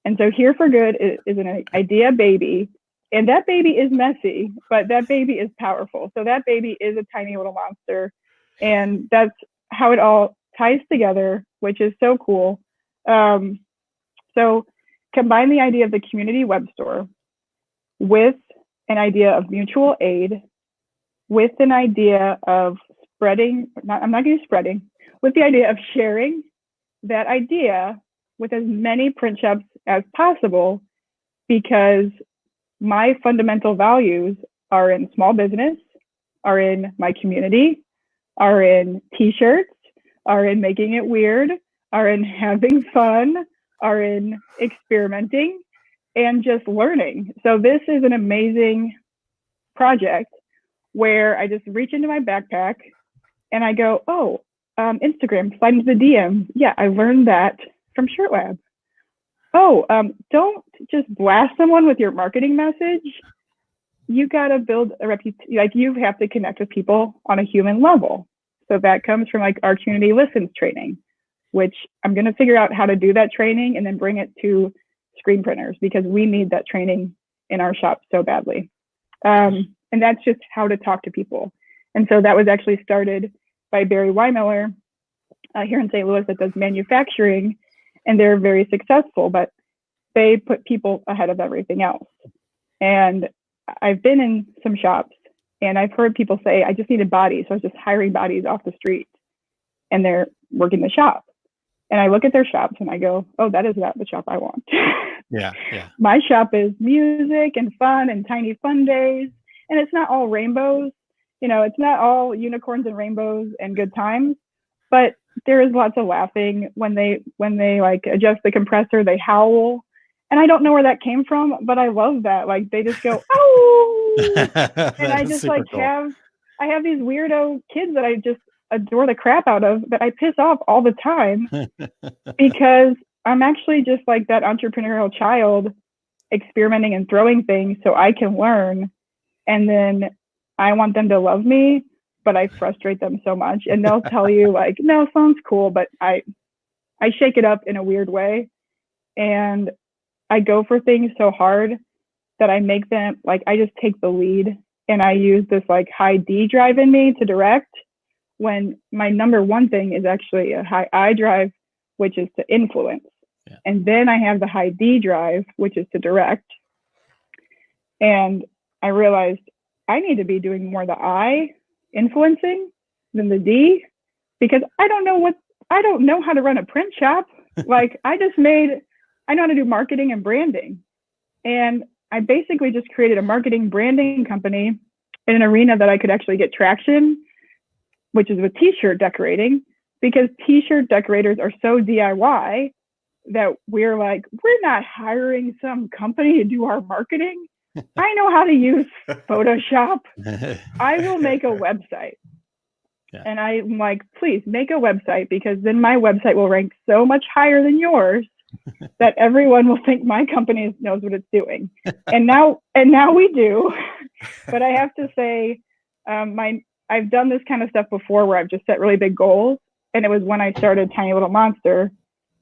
And so Here for Good is an idea baby. And that baby is messy, but that baby is powerful. So that baby is a tiny little monster. And that's how it all ties together, which is so cool. So combine the idea of the community web store with an idea of mutual aid with an idea of spreading, I'm not going to spreading, with the idea of sharing that idea with as many print shops as possible, because my fundamental values are in small business, are in my community, are in t-shirts, are in making it weird, are in having fun, are in experimenting, and just learning. So this is an amazing project where I just reach into my backpack and I go, oh, Instagram, slide into the DM. Yeah, I learned that from Shirt Lab. Oh, don't just blast someone with your marketing message. You got to build a reputation. Like, you have to connect with people on a human level. So that comes from like our Community Listens training, which I'm going to figure out how to do that training and then bring it to screen printers, because we need that training in our shop so badly. And that's just how to talk to people. And so that was actually started by Barry Weimiller here in St. Louis that does manufacturing, and they're very successful, but they put people ahead of everything else. And I've been in some shops and I've heard people say, I just needed bodies. So I was just hiring bodies off the street, and they're working the shop. And I look at their shops and I go, oh, that is not the shop I want. Yeah. My shop is music and fun and tiny fun days. And it's not all rainbows. You know, it's not all unicorns and rainbows and good times, but there is lots of laughing. When they like adjust the compressor, they howl. And I don't know where that came from, but I love that. Like, they just go, oh, and I just like cool. I have these weirdo kids that I just adore the crap out of, that I piss off all the time because I'm actually just like that entrepreneurial child experimenting and throwing things so I can learn. And then I want them to love me, but I frustrate them so much. And they'll tell you like, no, sounds cool, but I shake it up in a weird way. And I go for things so hard that I make them, like, I just take the lead, and I use this like high D drive in me to direct, when my number one thing is actually a high I drive, which is to influence. Yeah. And then I have the high D drive, which is to direct. And I realized I need to be doing more the I, influencing, than the D, because I don't know how to run a print shop. Like, I know how to do marketing and branding. And I basically just created a marketing branding company in an arena that I could actually get traction, which is with t-shirt decorating, because t-shirt decorators are so DIY that we're like, we're not hiring some company to do our marketing. I know how to use Photoshop. I will make a website. Yeah. And I'm like, please make a website, because then my website will rank so much higher than yours that everyone will think my company knows what it's doing. And now we do. But I have to say, I've done this kind of stuff before where I've just set really big goals. And it was when I started Tiny Little Monster,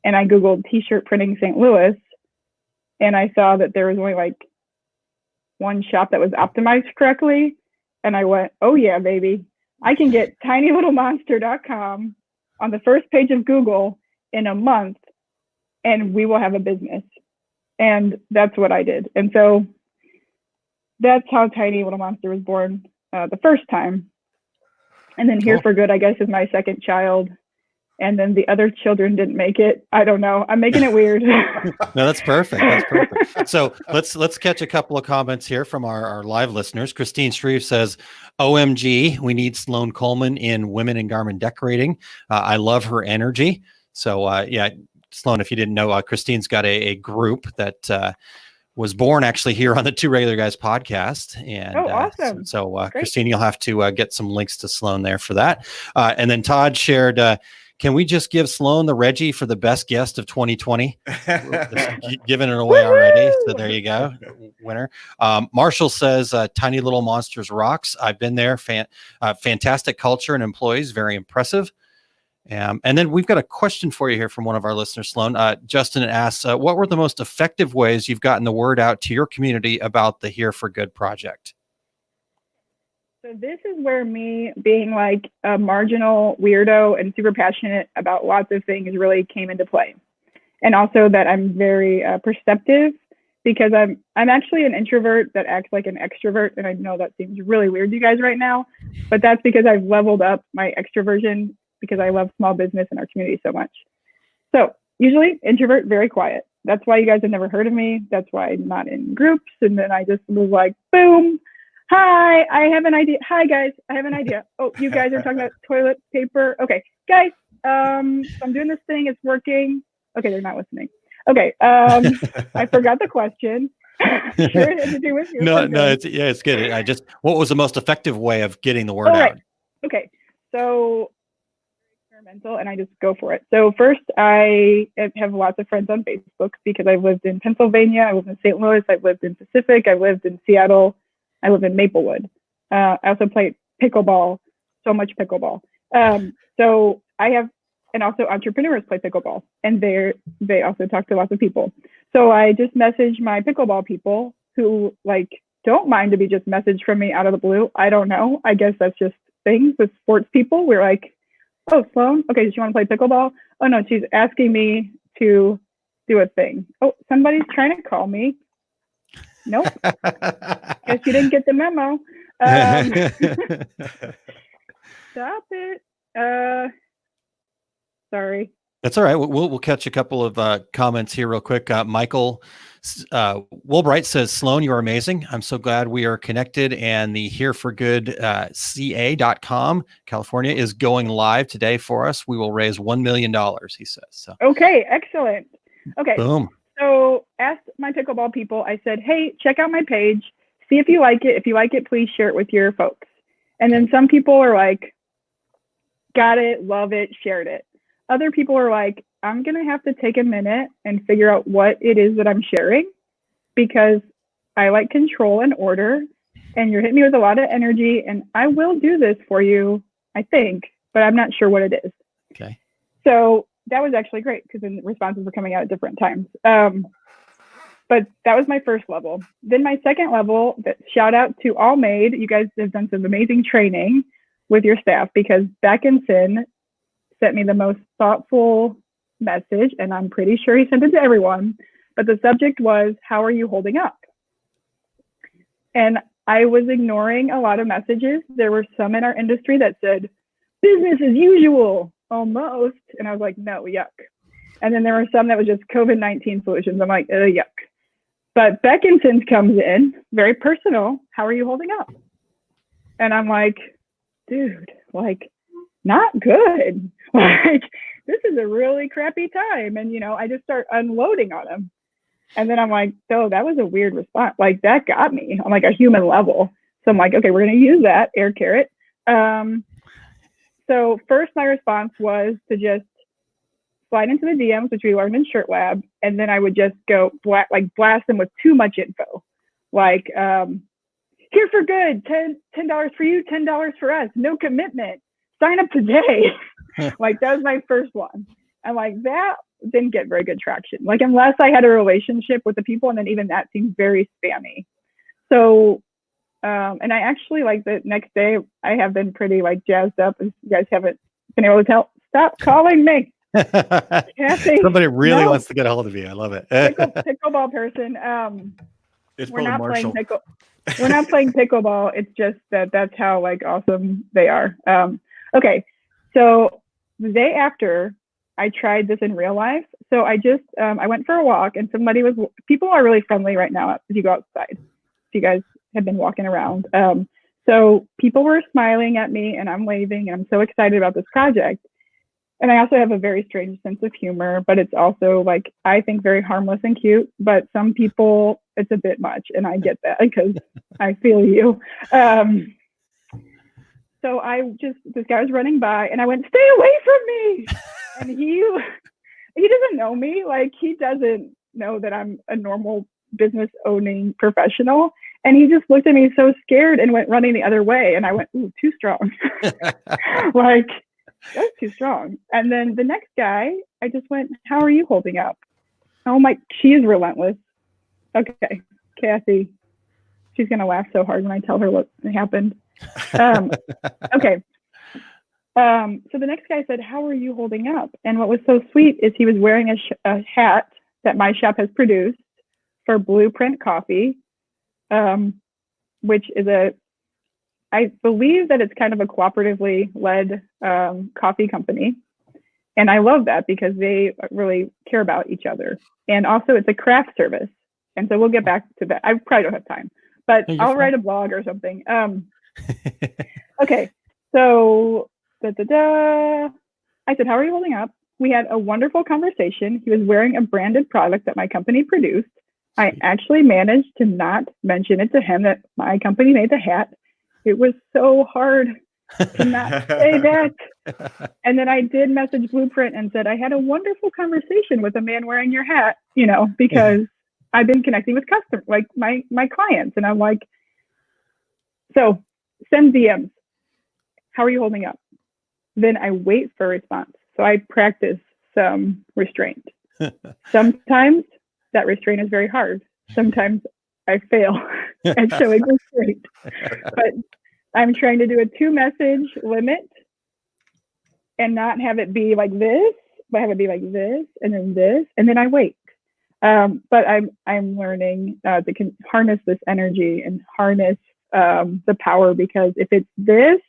and I Googled t-shirt printing St. Louis, and I saw that there was only like one shop that was optimized correctly. And I went, oh yeah, baby, I can get tinylittlemonster.com on the first page of Google in a month, and we will have a business. And that's what I did. And so that's how Tiny Little Monster was born the first time. And then Here for Good, I guess, is my second child. And then the other children didn't make it. I don't know. I'm making it weird. No, that's perfect. That's perfect. So let's catch a couple of comments here from our live listeners. Christine Shreve says, OMG, we need Sloan Coleman in Women in Garment Decorating. I love her energy. So yeah, Sloan, if you didn't know, Christine's got a group that was born actually here on the Two Regular Guys podcast. And awesome. So Christine, you'll have to get some links to Sloan there for that. And then Todd shared, can we just give Sloan the Reggie for the best guest of 2020? Giving it away already. So there you go. Winner. Marshall says, Tiny Little Monsters rocks. I've been there. Fantastic culture and employees. Very impressive. And then we've got a question for you here from one of our listeners, Sloan. Justin asks, what were the most effective ways you've gotten the word out to your community about the Here for Good project? So this is where me being like a marginal weirdo and super passionate about lots of things really came into play. And also that I'm very perceptive because I'm actually an introvert that acts like an extrovert, and I know that seems really weird to you guys right now, but that's because I've leveled up my extroversion because I love small business and our community so much. So usually introvert, very quiet. That's why you guys have never heard of me. That's why I'm not in groups. And then I just was like, boom. Hi, I have an idea. Hi guys, I have an idea. Oh, you guys are talking about toilet paper. Okay, guys, I'm doing this thing. It's working. Okay, they're not listening. Okay, I forgot the question. Sure, it had to do with your it's good. What was the most effective way of getting the word out? Okay, so experimental, and I just go for it. So first, I have lots of friends on Facebook because I've lived in Pennsylvania, I lived in St. Louis, I've lived in Pacific, I lived in Seattle, I live in Maplewood. I also play pickleball, so much pickleball. So I have, and also entrepreneurs play pickleball, and they also talk to lots of people. So I just message my pickleball people who like don't mind to be just messaged from me out of the blue. I don't know. I guess that's just things with sports people. We're like, oh, Sloan, okay, does she want to play pickleball? Oh no, she's asking me to do a thing. Oh, somebody's trying to call me. Nope. Guess you didn't get the memo. Stop it. Sorry. That's all right. We'll catch a couple of comments here real quick. Michael Woolbright says, Sloan, you are amazing. I'm so glad we are connected. And the Here for Good ca.com, California, is going live today for us. We will raise $1 million, he says. So. Okay, excellent. Okay. Boom. So asked my pickleball people, I said, hey, check out my page. See if you like it. If you like it, please share it with your folks. And then some people are like, got it, love it, shared it. Other people are like, I'm going to have to take a minute and figure out what it is that I'm sharing because I like control and order and you're hitting me with a lot of energy and I will do this for you, I think, but I'm not sure what it is. Okay. So that was actually great because the responses were coming out at different times. But that was my first level. Then my second level, shout out to All Made. You guys have done some amazing training with your staff because Beckinson sent me the most thoughtful message, and I'm pretty sure he sent it to everyone. But the subject was, how are you holding up? And I was ignoring a lot of messages. There were some in our industry that said, business as usual, almost. And I was like, no, yuck. And then there were some that was just COVID-19 solutions. I'm like, yuck. But Beckinson's comes in, very personal. How are you holding up? And I'm like, dude, like, not good. Like, this is a really crappy time. And, you know, I just start unloading on him. And then I'm like, oh, that was a weird response. Like, that got me on like a human level. So I'm like, okay, we're going to use that air carrot. So first, my response was to just slide into the DMs, which we learned in Shirt Lab. And then I would just go blast them with too much info. Like, here for good, $10 for you, $10 for us, no commitment. Sign up today. Like, that was my first one. And like, that didn't get very good traction. Like, unless I had a relationship with the people, and then even that seemed very spammy. So, and I actually, like, the next day, I have been pretty like jazzed up. If you guys haven't been able to tell, stop calling me. Kathy, somebody really wants to get a hold of you. I love it. Pickleball person. It's we're not Marshall. playing we're not playing pickleball. It's just that's how like awesome they are. Okay, so the day after I tried this in real life, so I just I went for a walk, and people are really friendly right now if you go outside. If you guys have been walking around, so people were smiling at me, and I'm waving, and I'm so excited about this project. And I also have a very strange sense of humor, but it's also like, I think very harmless and cute, but some people it's a bit much. And I get that because I feel you. So this guy was running by and I went, stay away from me. And he doesn't know me. Like, he doesn't know that I'm a normal business owning professional. And he just looked at me so scared and went running the other way. And I went, ooh, too strong. Like, that's too strong. And then the next guy, I just went, how are you holding up? Oh my, she is relentless. Okay, Kathy, she's going to laugh so hard when I tell her what happened. Okay. So the next guy said, how are you holding up? And what was so sweet is he was wearing a hat that my shop has produced for Blueprint Coffee, which is I believe that it's kind of a cooperatively led coffee company. And I love that because they really care about each other. And also it's a craft service. And so we'll get back to that. I probably don't have time, but I'll write a blog or something. Okay. So I said, how are you holding up? We had a wonderful conversation. He was wearing a branded product that my company produced. I actually managed to not mention it to him that my company made the hat. It was so hard to not say that. And then I did message Blueprint and said, I had a wonderful conversation with a man wearing your hat, because I've been connecting with customers, like my clients. And I'm like, so send DMs. How are you holding up? Then I wait for a response. So I practice some restraint. Sometimes that restraint is very hard. Sometimes I fail at showing restraint. But I'm trying to do a 2-message limit and not have it be like this, but have it be like this, and then I wait. But I'm learning to harness this energy and harness the power, because if it's this,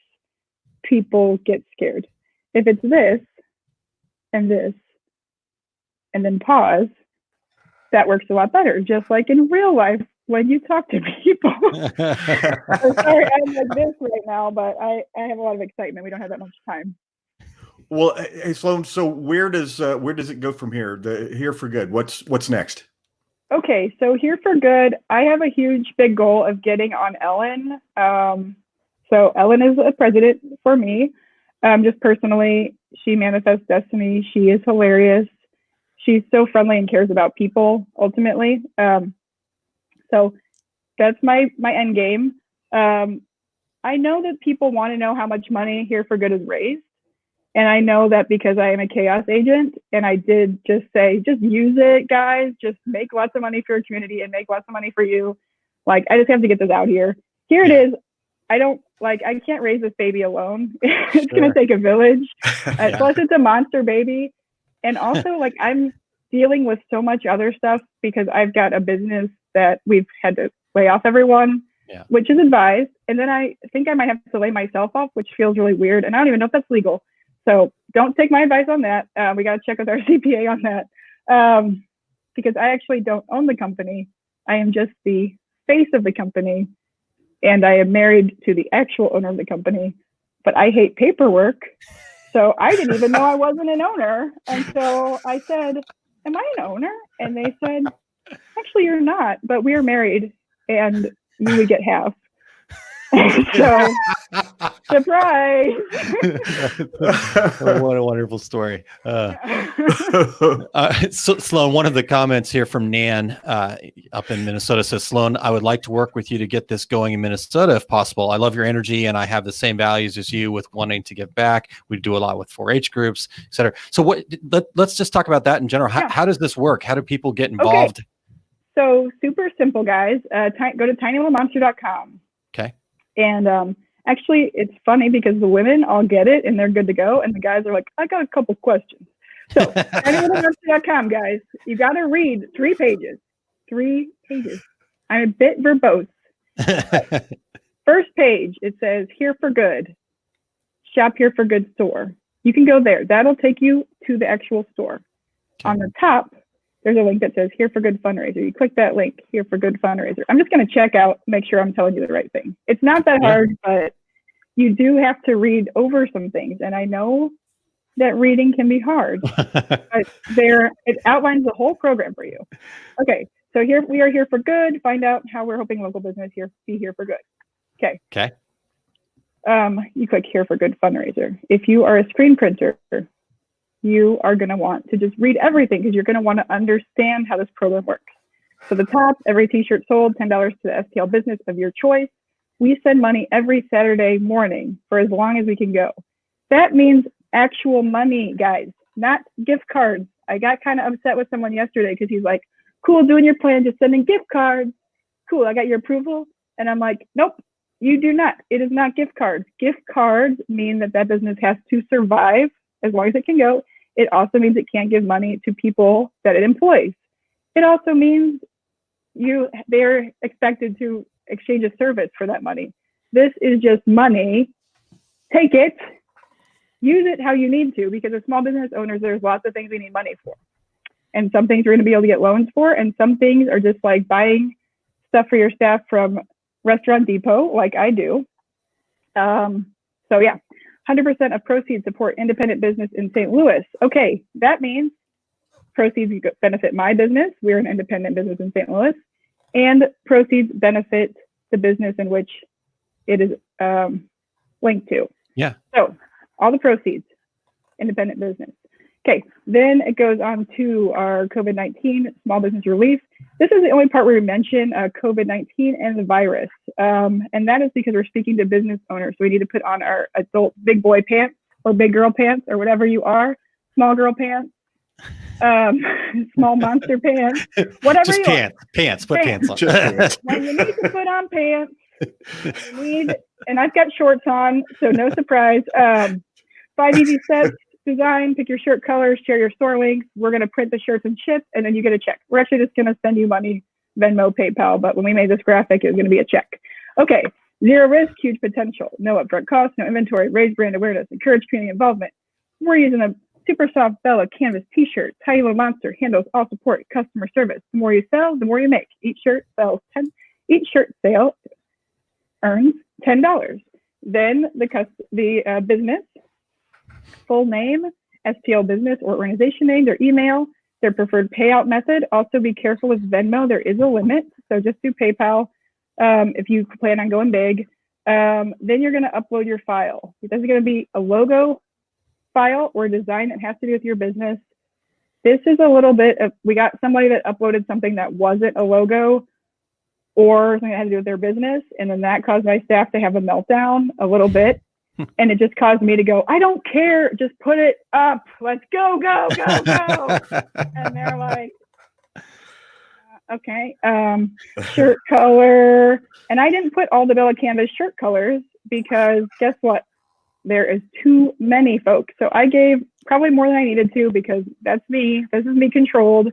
people get scared. If it's this, and then pause, that works a lot better. Just like in real life, when you talk to people. I'm sorry, I'm like this right now, but I have a lot of excitement. We don't have that much time. Well, hey, Sloan, so where does it go from here? The Here for Good. What's next? Okay, so Here for Good, I have a huge, big goal of getting on Ellen. So Ellen is a president for me. Just personally, she manifests destiny. She is hilarious. She's so friendly and cares about people, ultimately. So that's my end game. I know that people want to know how much money Here for Good is raised. And I know that because I am a chaos agent, and I did just say, just use it, guys. Just make lots of money for your community and make lots of money for you. Like, I just have to get this out here. Here it is. I can't raise this baby alone. It's going to take a village. Plus, it's a monster baby. And also, I'm dealing with so much other stuff because I've got a business that we've had to lay off everyone, which is advised. And then I think I might have to lay myself off, which feels really weird. And I don't even know if that's legal. So don't take my advice on that. We got to check with our CPA on that, because I actually don't own the company. I am just the face of the company, and I am married to the actual owner of the company. But I hate paperwork, so I didn't even know I wasn't an owner until I said, "Am I an owner?" And they said, "Actually, you're not, but we are married, and you would get half." So, surprise! What a wonderful story. So, Sloan, one of the comments here from Nan up in Minnesota says, Sloan, I would like to work with you to get this going in Minnesota if possible. I love your energy, and I have the same values as you with wanting to give back. We do a lot with 4-H groups, et cetera. So let's just talk about that in general. How does this work? How do people get involved? Okay. So super simple, guys. Go to tinylittlemonster.com. Okay. And actually, it's funny because the women all get it and they're good to go. And the guys are like, I got a couple questions. So tinylittlemonster.com, guys. You got to read 3 pages. 3 pages. I'm a bit verbose. First page, it says Here for Good. Shop Here for Good store. You can go there. That'll take you to the actual store. Okay. On the top, there's a link that says Here for Good Fundraiser. You click that link, Here for Good Fundraiser. I'm just going to check out, make sure I'm telling you the right thing. It's not that hard, but you do have to read over some things. And I know that reading can be hard, but it outlines the whole program for you. Okay, so here we are Here for Good. Find out how we're helping local business be here for good. Okay. Okay. You click Here for Good Fundraiser. If you are a screen printer, you are going to want to just read everything because you're going to want to understand how this program works. So the top, every t-shirt sold, $10 to the STL business of your choice. We send money every Saturday morning for as long as we can go. That means actual money, guys, not gift cards. I got kind of upset with someone yesterday because he's like, cool, doing your plan, just sending gift cards. Cool, I got your approval. And I'm like, nope, you do not. It is not gift cards. Gift cards mean that business has to survive as long as it can go. It also means it can't give money to people that it employs. It also means they're expected to exchange a service for that money. This is just money. Take it, use it how you need to, because as small business owners, there's lots of things we need money for. And some things we're going to be able to get loans for, and some things are just like buying stuff for your staff from Restaurant Depot, like I do. So yeah, 100% of proceeds support independent business in St. Louis. Okay, that means proceeds benefit my business. We're an independent business in St. Louis, and proceeds benefit the business in which it is linked to. Yeah. So all the proceeds, independent business. Okay, then it goes on to our COVID-19 small business relief. This is the only part where we mention COVID-19 and the virus. And that is because we're speaking to business owners. So we need to put on our adult big boy pants or big girl pants or whatever you are, small girl pants, small monster pants, whatever Just you pants, put pants on. When you need to put on pants, and I've got shorts on, so no surprise. 5 easy steps. Design, pick your shirt colors, share your store links. We're going to print the shirts and ship, and then you get a check. We're actually just going to send you money, Venmo, PayPal, but when we made this graphic, it was going to be a check. Okay, zero risk, huge potential. No upfront costs, no inventory, raise brand awareness, encourage community involvement. We're using a super soft Bella canvas t-shirt, Tiny Little Monster, handles all support, customer service. The more you sell, the more you make. Each shirt sale earns $10. Then the business, full name, STL business or organization name, their email, their preferred payout method. Also be careful with Venmo. There is a limit. So just do PayPal if you plan on going big. Then you're going to upload your file. This is going to be a logo file or design that has to do with your business. This is a little bit of, we got somebody that uploaded something that wasn't a logo or something that had to do with their business. And then that caused my staff to have a meltdown a little bit. And it just caused me to go, I don't care. Just put it up. Let's go, go, go, go. And they're like, okay, shirt color. And I didn't put all the Bella Canvas shirt colors because guess what? There is too many folks. So I gave probably more than I needed to because that's me. This is me controlled.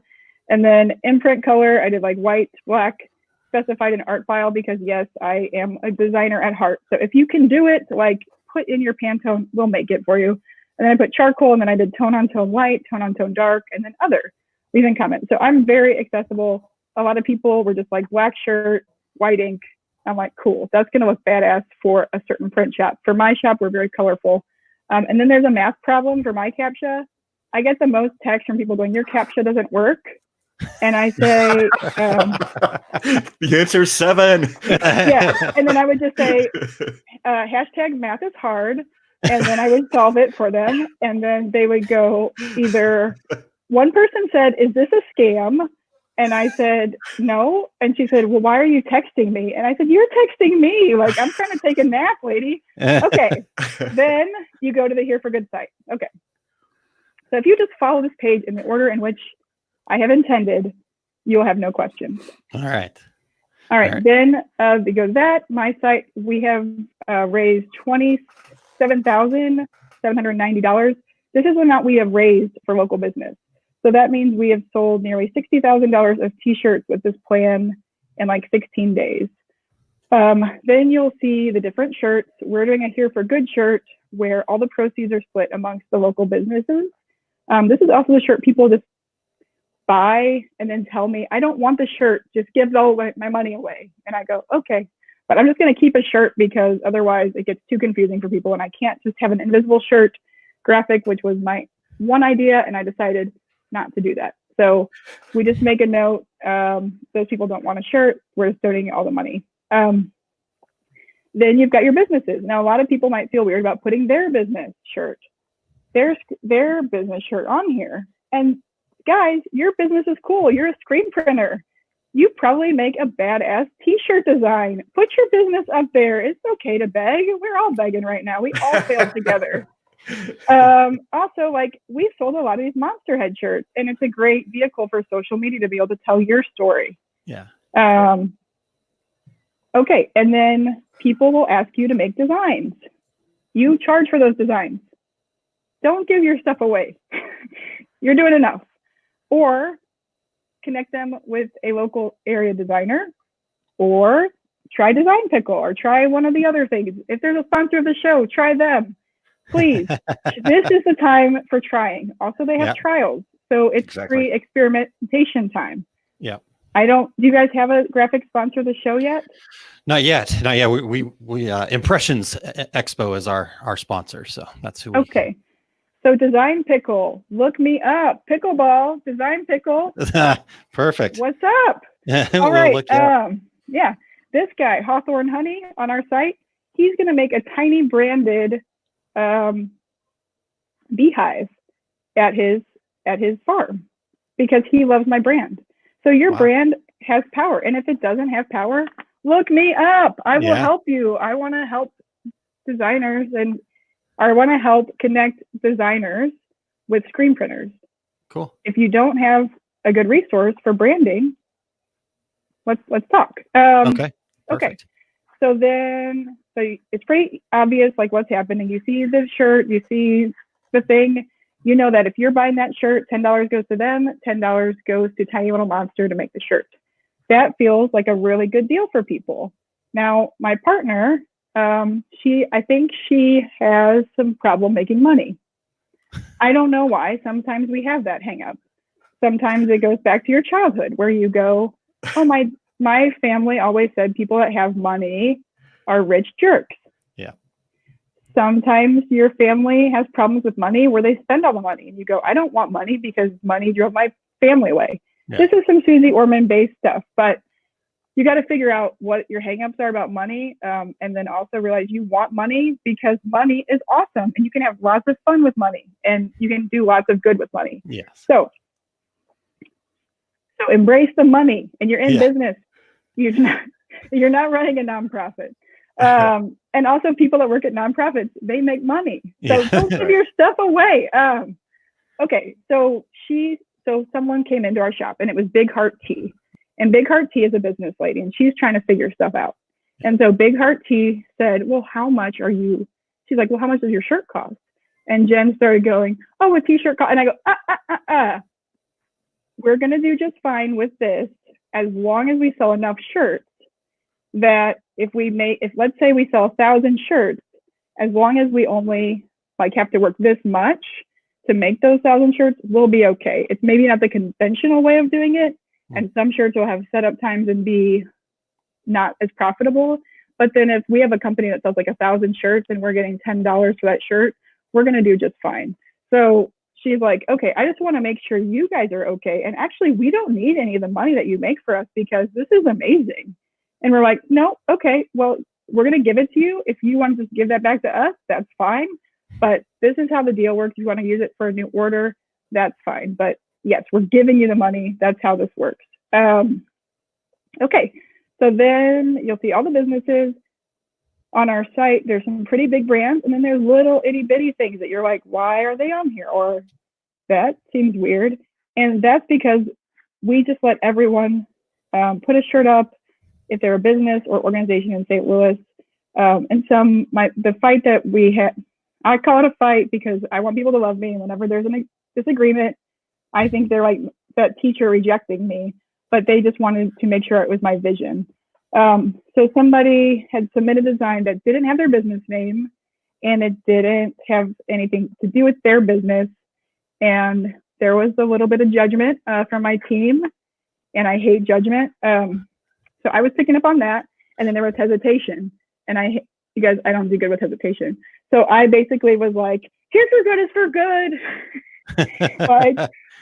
And then imprint color, I did like white, black, specified an art file because yes, I am a designer at heart. So if you can do it, like put in your Pantone, we'll make it for you. And then I put charcoal, and then I did tone on tone light, tone on tone dark, and then other. Leave in comments. So I'm very accessible. A lot of people were just like black shirt, white ink. I'm like, cool. That's going to look badass for a certain print shop. For my shop, we're very colorful. And then there's a math problem for my CAPTCHA. I get the most text from people going, your CAPTCHA doesn't work. And I say, the answer is 7. Yeah. And then I would just say, hashtag math is hard. And then I would solve it for them. And then they would go either, one person said, is this a scam? And I said, no. And she said, well, why are you texting me? And I said, you're texting me. Like, I'm trying to take a nap, lady. Okay. Then you go to the Here for Good site. Okay. So if you just follow this page in the order in which I have intended, you'll have no questions. All right. Then because that, my site, we have raised $27,790. This is the amount we have raised for local business. So that means we have sold nearly $60,000 of t-shirts with this plan in like 16 days. Then you'll see the different shirts. We're doing a Here for Good shirt where all the proceeds are split amongst the local businesses. This is also the shirt people just buy and then tell me, I don't want the shirt, just give all my money away. And I go, okay, but I'm just going to keep a shirt because otherwise it gets too confusing for people. And I can't just have an invisible shirt graphic, which was my one idea. And I decided not to do that. So we just make a note. Those people don't want a shirt. We're just donating all the money. Then you've got your businesses. Now, a lot of people might feel weird about putting their business shirt, their business shirt on here. And guys, your business is cool. You're a screen printer. You probably make a badass t-shirt design. Put your business up there. It's okay to beg. We're all begging right now. We all failed together. Also, like, we've sold a lot of these Monster Head shirts, and it's a great vehicle for social media to be able to tell your story. Yeah. Okay, and then people will ask you to make designs. You charge for those designs. Don't give your stuff away. You're doing enough. Or connect them with a local area designer, or try Design Pickle, or try one of the other things. If there's a sponsor of the show, try them. Please, this is the time for trying. Also, they have trials, so it's free experimentation time. Yeah. Do you guys have a graphic sponsor of the show yet? Not yet. We Impressions Expo is our sponsor, so that's who. Okay. So Design Pickle, look me up. Pickleball, Design Pickle. Perfect. What's up? All right. Yeah. This guy, Hawthorne Honey, on our site, he's going to make a tiny branded beehive at his farm because he loves my brand. So your brand has power. And if it doesn't have power, look me up. I will help you. I want to help designers, and I want to help connect designers with screen printers. Cool. If you don't have a good resource for branding, let's talk. Okay. Perfect. So it's pretty obvious, like, what's happening. You see the shirt, you see the thing, you know that if you're buying that shirt, $10 goes to them, $10 goes to Tiny Little Monster to make the shirt. That feels like a really good deal for people. Now, my partner, I think she has some problem making money. I don't know why. Sometimes we have that hang up. Sometimes it goes back to your childhood where you go, oh, my family always said people that have money are rich jerks. Yeah. Sometimes your family has problems with money where they spend all the money and you go, I don't want money because money drove my family away. Yeah. This is some Susie Orman based stuff, but you got to figure out what your hangups are about money, and then also realize you want money because money is awesome and you can have lots of fun with money and you can do lots of good with money. Yes. So embrace the money, and you're in business. You're not running a nonprofit. And also people that work at nonprofits, they make money. So don't give your stuff away. Okay. So someone came into our shop and it was Big Heart Tea. And Big Heart Tea is a business lady and she's trying to figure stuff out. And so Big Heart Tea said, well, how much are you? She's like, well, how much does your shirt cost? And Jen started going, oh, a t-shirt cost. And I go, we're going to do just fine with this as long as we sell enough shirts that if let's say we sell 1,000 shirts, as long as we only have to work this much to make those 1,000 shirts, we'll be okay. It's maybe not the conventional way of doing it. And some shirts will have setup times and be not as profitable. But then if we have a company that sells 1,000 shirts and we're getting $10 for that shirt, we're going to do just fine. So she's like, okay, I just want to make sure you guys are okay. And actually, we don't need any of the money that you make for us because this is amazing. And we're like, no, okay, well, we're going to give it to you. If you want to just give that back to us, that's fine. But this is how the deal works. You want to use it for a new order, that's fine. But yes, we're giving you the money. That's how this works. Okay, so then you'll see all the businesses on our site. There's some pretty big brands, and then there's little itty bitty things that you're like, why are they on here? Or that seems weird. And that's because we just let everyone put a shirt up if they're a business or organization in St. Louis. And the fight that we had, I call it a fight because I want people to love me. And whenever there's a disagreement, I think they're like that teacher rejecting me, but they just wanted to make sure it was my vision. So somebody had submitted a design that didn't have their business name and it didn't have anything to do with their business. And there was a little bit of judgment from my team, and I hate judgment. So I was picking up on that, and then there was hesitation. And I don't do good with hesitation. So I basically was like, here's for good is for good. Like,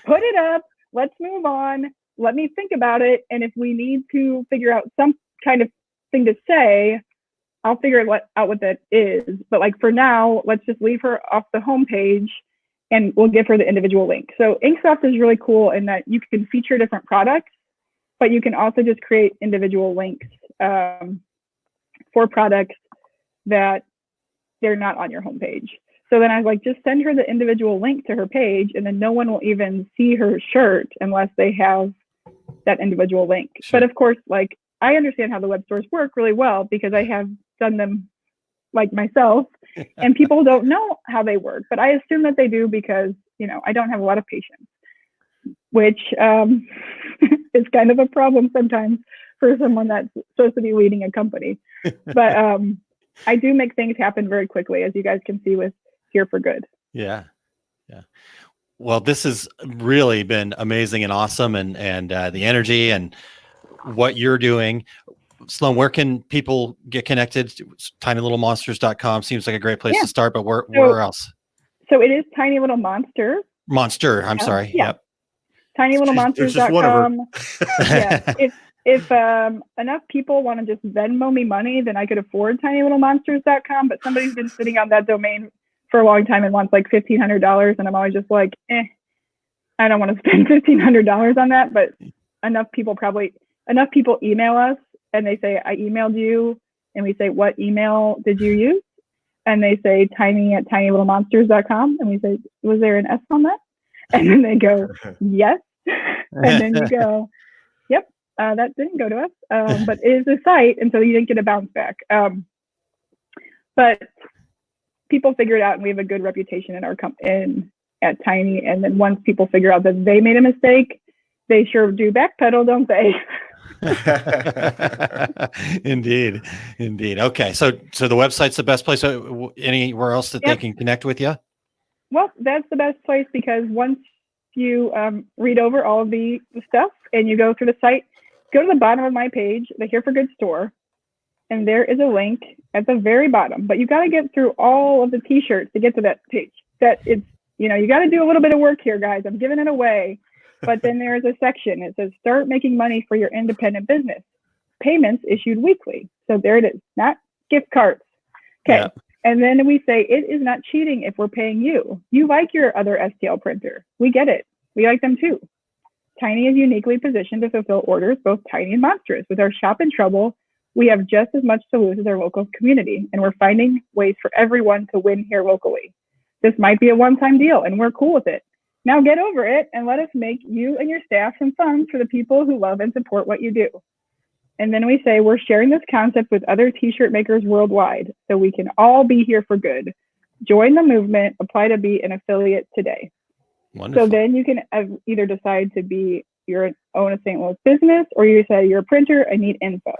put it up. Let's move on. Let me think about it. And if we need to figure out some kind of thing to say, I'll figure out what that is. But for now, let's just leave her off the homepage and we'll give her the individual link. So Inksoft is really cool in that you can feature different products, but you can also just create individual links for products that they're not on your homepage. So then I was like, just send her the individual link to her page, and then no one will even see her shirt unless they have that individual link. Sure. But of course, I understand how the web stores work really well because I have done them myself, and people don't know how they work, but I assume that they do because, I don't have a lot of patience. which is kind of a problem sometimes for someone that's supposed to be leading a company. But I do make things happen very quickly, as you guys can see with Here for Good. Yeah. Yeah. Well, this has really been amazing and awesome, and the energy and what you're doing. Sloan, where can people get connected? TinyLittleMonsters.com seems like a great place to start, but where else? So it is Tiny Little Monster. Monster, I'm sorry. Yeah. Yep. TinyLittleMonsters.com. Yeah. If enough people want to just Venmo me money, then I could afford TinyLittleMonsters.com. But somebody's been sitting on that domain for a long time and wants like $1,500, and I'm always just like, I don't want to spend $1,500 on that. But enough people email us and they say, I emailed you, and we say, what email did you use? And they say tiny@tinylittlemonsters.com, and we say, was there an S on that? And then they go, yes. And then you go, yep, that didn't go to us, but it is a site, and so you didn't get a bounce back. But people figure it out, and we have a good reputation in our at Tiny. And then once people figure out that they made a mistake, they sure do backpedal, don't they? Indeed. Okay, so the website's the best place. Anywhere else that they can connect with you? Well, that's the best place, because once you read over all of the stuff and you go through the site, go to the bottom of my page, the Here for Good store, and there is a link at the very bottom. But you got to get through all of the t-shirts to get to that page. You got to do a little bit of work here, guys. I'm giving it away. But then there is a section. It says, start making money for your independent business. Payments issued weekly. So there it is, not gift cards. Okay. Yeah. And then we say, it is not cheating if we're paying you. You like your other STL printer. We get it. We like them too. Tiny is uniquely positioned to fulfill orders, both tiny and monstrous. With our shop in trouble, we have just as much to lose as our local community. And we're finding ways for everyone to win here locally. This might be a one-time deal, and we're cool with it. Now get over it and let us make you and your staff some fun for the people who love and support what you do. And then we say, we're sharing this concept with other t-shirt makers worldwide, so we can all be here for good. Join the movement, apply to be an affiliate today. Wonderful. So then you can either decide to be your own a St. Louis business, or you say, you're a printer, I need info.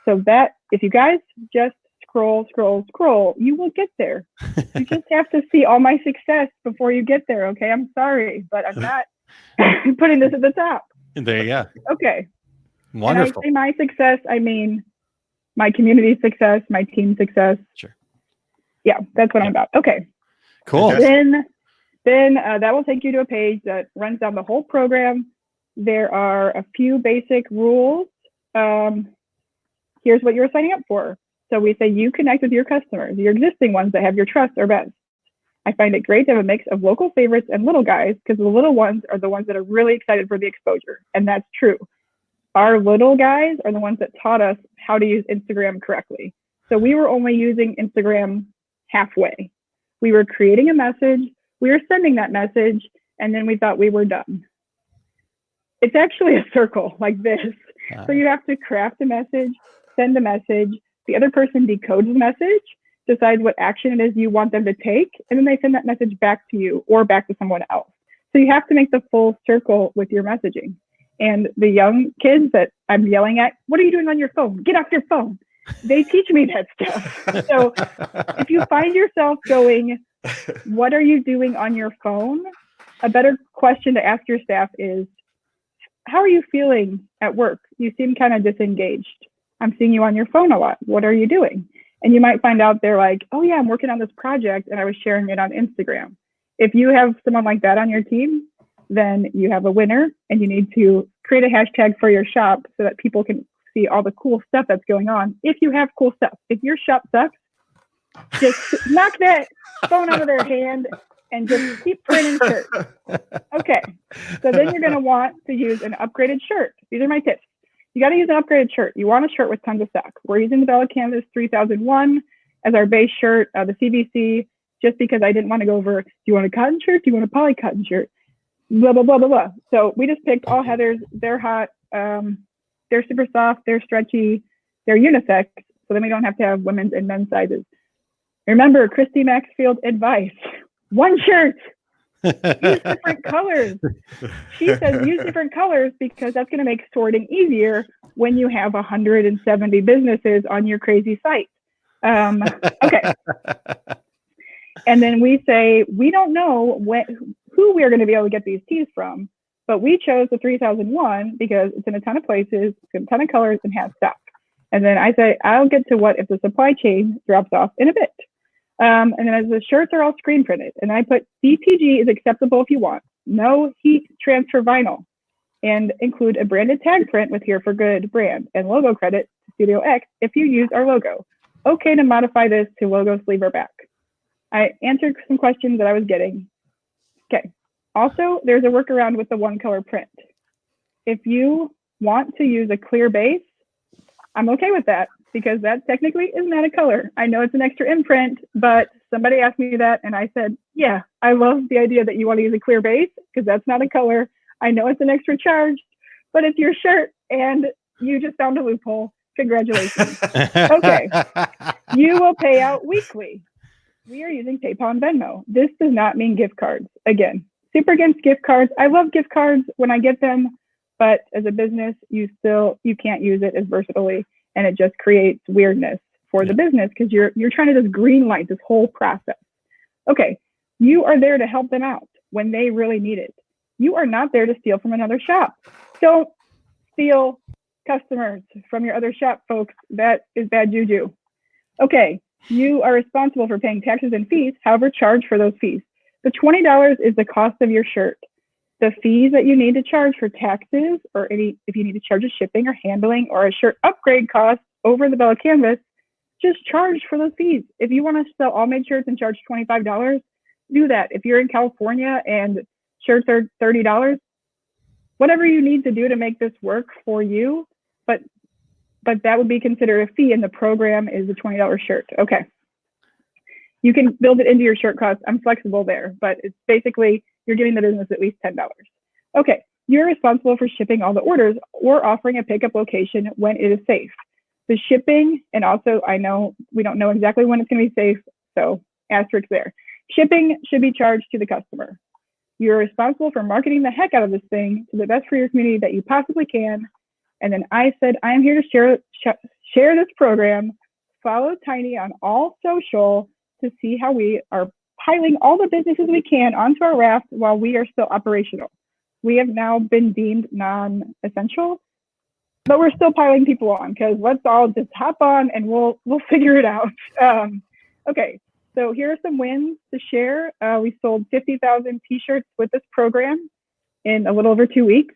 So that, if you guys just scroll, you will get there. You just have to see all my success before you get there. Okay. I'm sorry, but I'm not putting this at the top. There you go. Okay. Wonderful. And I say my success, I mean my community success, my team success. Sure. Yeah, that's what I'm about. Okay. Cool. Then that will take you to a page that runs down the whole program. There are a few basic rules. Here's what you're signing up for. So we say, you connect with your customers, your existing ones that have your trust or best. I find it great to have a mix of local favorites and little guys, because the little ones are the ones that are really excited for the exposure. And that's true. Our little guys are the ones that taught us how to use Instagram correctly. So we were only using Instagram halfway. We were creating a message, we were sending that message, and then we thought we were done. It's actually a circle like this. So you have to craft a message, send a message, the other person decodes the message, decides what action it is you want them to take, and then they send that message back to you or back to someone else. So you have to make the full circle with your messaging. And the young kids that I'm yelling at, what are you doing on your phone? Get off your phone. They teach me that stuff. So if you find yourself going, what are you doing on your phone? A better question to ask your staff is, how are you feeling at work? You seem kind of disengaged. I'm seeing you on your phone a lot. What are you doing? And you might find out they're like, oh yeah, I'm working on this project and I was sharing it on Instagram. If you have someone like that on your team, then you have a winner, and you need to create a hashtag for your shop so that people can see all the cool stuff that's going on. If you have cool stuff, if your shop sucks, just knock that phone out of their hand and just keep printing shirts. Okay, so then you're gonna want to use an upgraded shirt. These are my tips. You got to use an upgraded shirt. You want a shirt with tons of stock. We're using the Bella Canvas 3001 as our base shirt, the CBC, just because I didn't want to go over, do you want a cotton shirt? Do you want a poly cotton shirt? Blah, blah, blah, blah, blah. So we just picked all Heathers. They're hot. They're super soft. They're stretchy. They're unisex. So then we don't have to have women's and men's sizes. Remember, Christy Maxfield advice. One shirt. use different colors. She says use different colors because that's going to make sorting easier when you have 170 businesses on your crazy site. Okay. And then we say, we don't know who we are going to be able to get these teas from, but we chose the 3001 because it's in a ton of places, it's in a ton of colors, and has stock. And then I say, I'll get to what if the supply chain drops off in a bit. And then as the shirts are all screen printed, and I put CPG is acceptable if you want, no heat transfer vinyl, and include a branded tag print with Here for Good brand and logo credit to Studio X if you use our logo. Okay to modify this to logo sleeve or back. I answered some questions that I was getting. Okay. Also, there's a workaround with the one color print. If you want to use a clear base, I'm okay with that because that technically is not a color. I know it's an extra imprint, but somebody asked me that and I said, yeah, I love the idea that you want to use a clear base because that's not a color. I know it's an extra charge, but it's your shirt and you just found a loophole. Congratulations. Okay. You will pay out weekly. We are using PayPal and Venmo. This does not mean gift cards. Again, super against gift cards. I love gift cards when I get them, but as a business, you can't use it as versatilely, and it just creates weirdness for the business because you're trying to just green light this whole process. Okay, you are there to help them out when they really need it. You are not there to steal from another shop. Don't steal customers from your other shop, folks. That is bad juju. Okay, you are responsible for paying taxes and fees, however, charge for those fees. The $20 is the cost of your shirt. The fees that you need to charge for taxes, or if you need to charge a shipping or handling or a shirt upgrade cost over the bill of canvas, just charge for those fees. If you want to sell all made shirts and charge $25, do that. If you're in California and shirts are $30, whatever you need to do to make this work for you, but that would be considered a fee, and the program is a $20 shirt. Okay. You can build it into your shirt cost. I'm flexible there, but it's basically you're giving the business at least $10. Okay. You're responsible for shipping all the orders or offering a pickup location when it is safe. The shipping, and also I know we don't know exactly when it's going to be safe, so asterisk there. Shipping should be charged to the customer. You're responsible for marketing the heck out of this thing to the best for your community that you possibly can. And then I said, I am here to share this program. Follow Tiny on all social to see how we are piling all the businesses we can onto our raft while we are still operational. We have now been deemed non-essential, but we're still piling people on because let's all just hop on and we'll figure it out. Okay, so here are some wins to share. We sold 50,000 t-shirts with this program in a little over 2 weeks.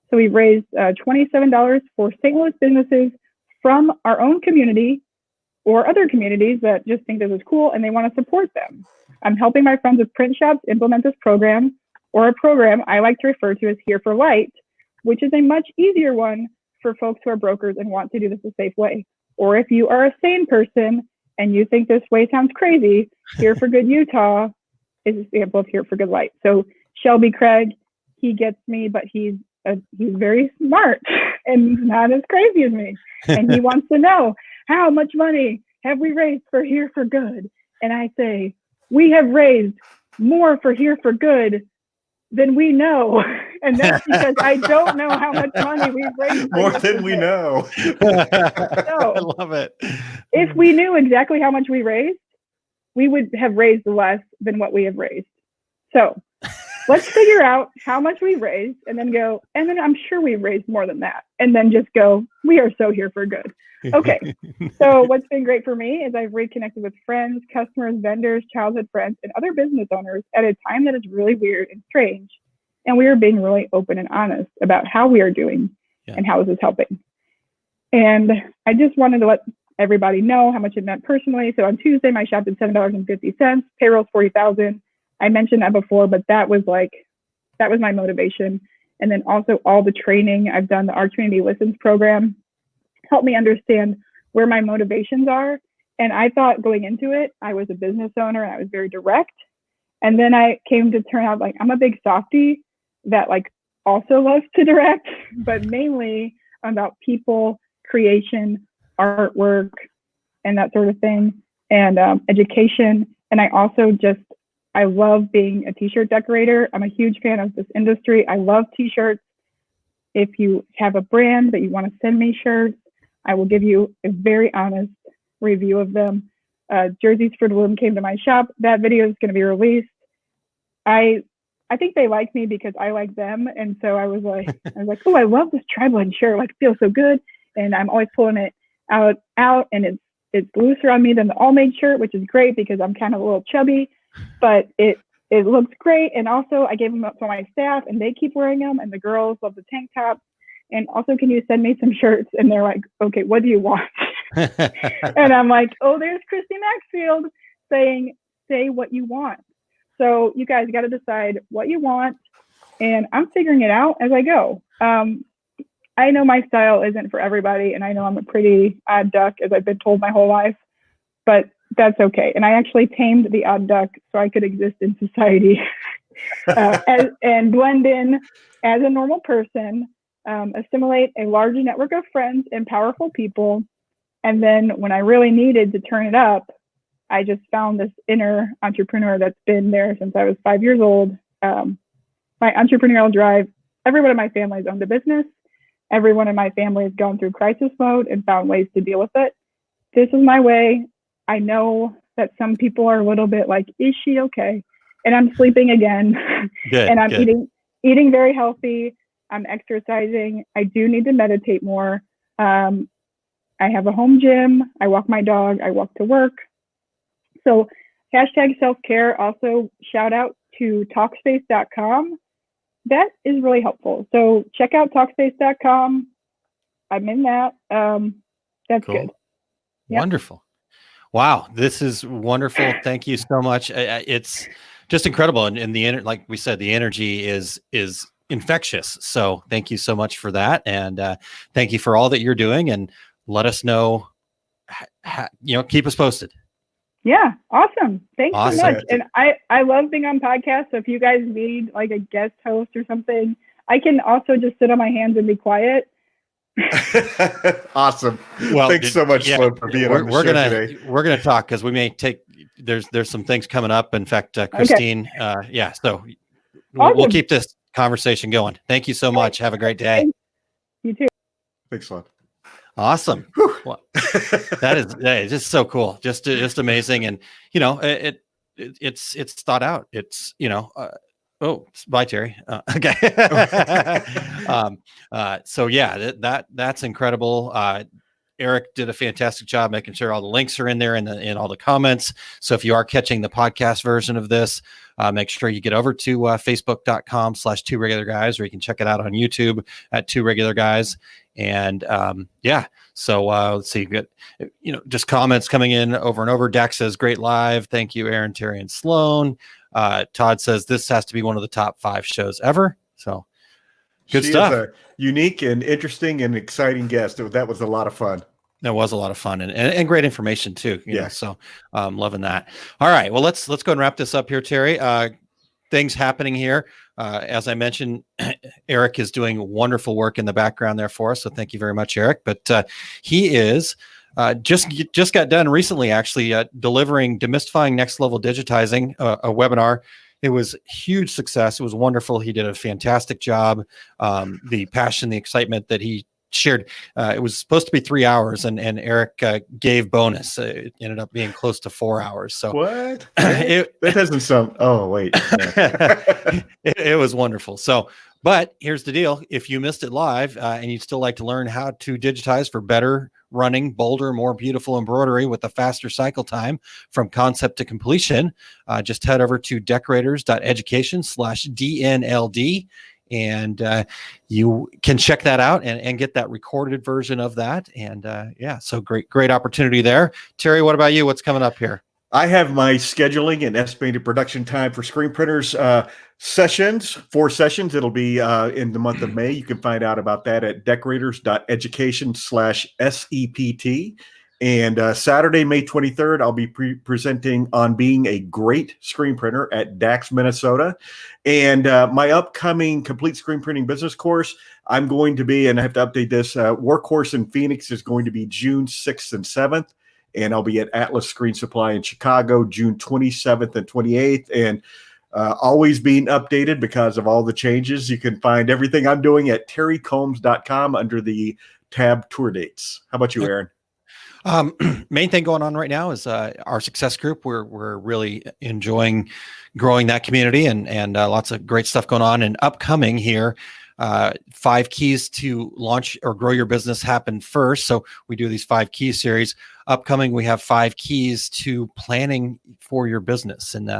So we've raised $27 for St. Louis businesses from our own community or other communities that just think this is cool and they want to support them. I'm helping my friends with print shops implement this program, or a program I like to refer to as Here for Light, which is a much easier one for folks who are brokers and want to do this a safe way. Or if you are a sane person and you think this way sounds crazy, Here for Good Utah is an example of Here for Good Light. So Shelby Craig, he gets me, but he's very smart and not as crazy as me. And he wants to know, how much money have we raised for Here for Good? And I say, we have raised more for Here for Good than we know. And that's because I don't know how much money we've raised. More than we know. So, I love it. if we knew exactly how much we raised, we would have raised less than what we have raised. So let's figure out how much we raised and then go, and then I'm sure we've raised more than that. And then just go, we are so Here for Good. Okay. So what's been great for me is I've reconnected with friends, customers, vendors, childhood friends, and other business owners at a time that is really weird and strange. And we are being really open and honest about how we are doing and how this is helping. And I just wanted to let everybody know how much it meant personally. So on Tuesday, my shop did $7.50. Payroll's $40,000. I mentioned that before, but that was my motivation. And then also all the training I've done, the Our Community Listens program, helped me understand where my motivations are. And I thought going into it, I was a business owner and I was very direct. And then I came to turn out like I'm a big softie that like also loves to direct, but mainly about people, creation, artwork, and that sort of thing, and education. And I also I love being a t-shirt decorator. I'm a huge fan of this industry. I love t-shirts. If you have a brand that you want to send me shirts, I will give you a very honest review of them. Jerseys for Bloom came to my shop. That video is going to be released. I think they like me because I like them. And so I was like, oh, I love this tri-blend shirt. Like, it feels so good. And I'm always pulling it out and it's looser on me than the all-made shirt, which is great because I'm kind of a little chubby, but it looks great. And also I gave them up to my staff and they keep wearing them, and the girls love the tank tops. And also, can you send me some shirts? And they're like, okay, what do you want? And I'm like, oh, there's Christy Maxfield saying, say what you want. So you guys got to decide what you want, and I'm figuring it out as I go. I know my style isn't for everybody, and I know I'm a pretty odd duck, as I've been told my whole life, but that's okay. And I actually tamed the odd duck so I could exist in society and blend in as a normal person, assimilate a large network of friends and powerful people. And then when I really needed to turn it up, I just found this inner entrepreneur that's been there since I was 5 years old. My entrepreneurial drive, everyone in my family has owned a business. Everyone in my family has gone through crisis mode and found ways to deal with it. This is my way. I know that some people are a little bit like, is she okay? And I'm sleeping again. Good, and I'm good. eating very healthy. I'm exercising. I do need to meditate more. I have a home gym. I walk my dog. I walk to work. So hashtag self-care. Also, shout out to Talkspace.com. That is really helpful. So check out Talkspace.com. I'm in that. That's Cool. good. Yep. Wonderful. Wow. This is wonderful. Thank you so much. It's just incredible. And like we said, the energy is infectious. So thank you so much for that. And thank you for all that you're doing, and let us know, keep us posted. Yeah. Awesome. Thanks Awesome. so much. And I love being on podcasts. So if you guys need like a guest host or something, I can also just sit on my hands and be quiet. Awesome. Well, thanks so much, Sloan, for being on the show today. We're gonna talk because we may take there's some things coming up. In fact, Christine, Okay. So we'll Awesome. keep this conversation going. Thank you so much. Have a great day. You too. Thanks, Sloan. Awesome. Well, that is just so cool. Just amazing. And it's thought out. It's bye, Terry. Okay. So yeah, that's incredible. Eric did a fantastic job making sure all the links are in there and in all the comments. So if you are catching the podcast version of this, make sure you get over to facebook.com/2regularguys, or you can check it out on YouTube at 2regularguys. And so let's see, you got, just comments coming in over and over. Dax says, great live. Thank you, Aaron, Terry, and Sloan. Todd says this has to be one of the top 5 shows ever. So good stuff. Is a unique and interesting and exciting guest. That was a lot of fun. That was a lot of fun and great information too. You know, so loving that. All right. Well, let's go and wrap this up here, Terry. Things happening here. As I mentioned, Eric is doing wonderful work in the background there for us. So thank you very much, Eric. But he is just got done recently, actually, delivering Demystifying Next Level Digitizing, a webinar. It was a huge success. It was wonderful. He did a fantastic job. The passion, the excitement that he shared, it was supposed to be 3 hours, and Eric gave bonus. It ended up being close to 4 hours. So what? That doesn't sound. Oh wait, it was wonderful. So, but here's the deal: if you missed it live and you'd still like to learn how to digitize for better running, bolder, more beautiful embroidery with a faster cycle time from concept to completion, just head over to decorators.education/DNLD. And you can check that out and get that recorded version of that. And so great opportunity there. Terry, what about you? What's coming up here? I have my scheduling and estimated production time for screen printers sessions, 4 sessions. It'll be in the month of May. You can find out about that at decorators.education/SEPT. And Saturday, May 23rd, I'll be presenting on being a great screen printer at Dax, Minnesota. And my upcoming complete screen printing business course, I'm going to be, and I have to update this, Workhorse in Phoenix is going to be June 6th and 7th. And I'll be at Atlas Screen Supply in Chicago, June 27th and 28th. And always being updated because of all the changes. You can find everything I'm doing at terrycombs.com under the tab tour dates. How about you, Aaron? Main thing going on right now is our success group. We're really enjoying growing that community and lots of great stuff going on. And upcoming here, 5 keys to launch or grow your business happen first. So we do these 5 key series. Upcoming, we have 5 keys to planning for your business. And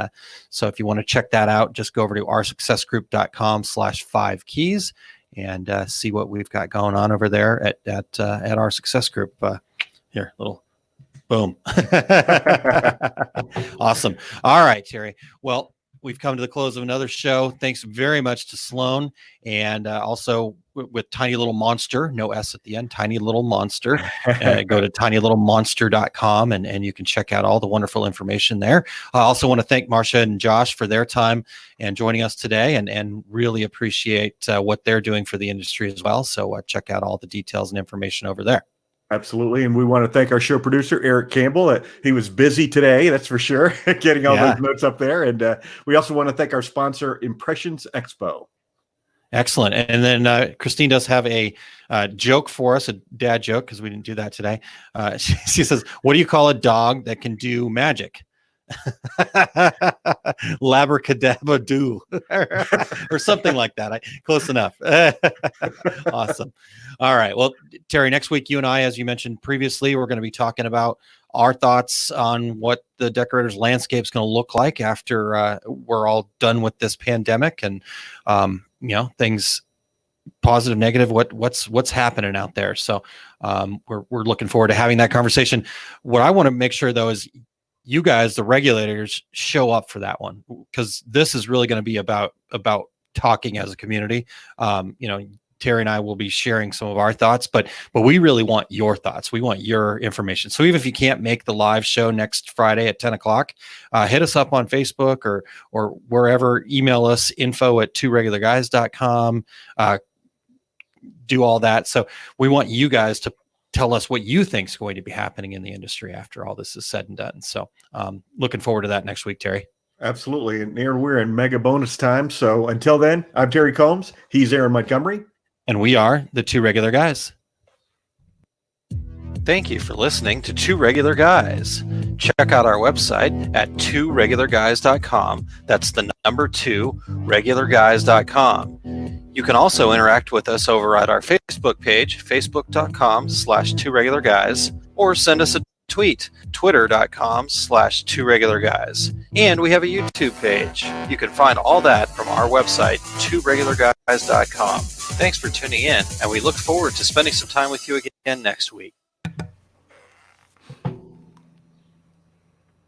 so if you want to check that out, just go over to oursuccessgroup.com/5 keys and see what we've got going on over there at our success group. Here, little boom. Awesome. All right, Terry. Well, we've come to the close of another show. Thanks very much to Sloan, and also with Tiny Little Monster, no S at the end, Tiny Little Monster. Go to tinylittlemonster.com and you can check out all the wonderful information there. I also want to thank Marcia and Josh for their time and joining us today, and really appreciate what they're doing for the industry as well. So check out all the details and information over there. Absolutely. And we want to thank our show producer, Eric Campbell. He was busy today, that's for sure, getting all those notes up there. And we also want to thank our sponsor, Impressions Expo. Excellent. And then Christine does have a joke for us, a dad joke, because we didn't do that today. She says, what do you call a dog that can do magic? Labracadabra-doo or something like that. Close enough. Awesome. All right. Well, Terry, next week, you and I, as you mentioned previously, we're going to be talking about our thoughts on what the decorators landscape is going to look like after we're all done with this pandemic, and things positive, negative, what's happening out there. So we're looking forward to having that conversation. What I want to make sure, though, is you guys, the regulators, show up for that one, because this is really going to be about talking as a community. Terry and I will be sharing some of our thoughts, but we really want your thoughts. We want your information. So even if you can't make the live show next Friday at 10 o'clock, hit us up on Facebook or wherever. Email us info@tworegularguys.com. Do all that. So we want you guys to tell us what you think is going to be happening in the industry after all this is said and done. So looking forward to that next week, Terry. Absolutely. And Aaron, we're in mega bonus time. So until then, I'm Terry Combs. He's Aaron Montgomery. And we are the Two Regular Guys. Thank you for listening to Two Regular Guys. Check out our website at tworegularguys.com. That's the number 2, regularguys.com. You can also interact with us over at our Facebook page, facebook.com/tworegularguys, or send us a tweet, twitter.com/tworegularguys. And we have a YouTube page. You can find all that from our website, tworegularguys.com. Thanks for tuning in, and we look forward to spending some time with you again next week.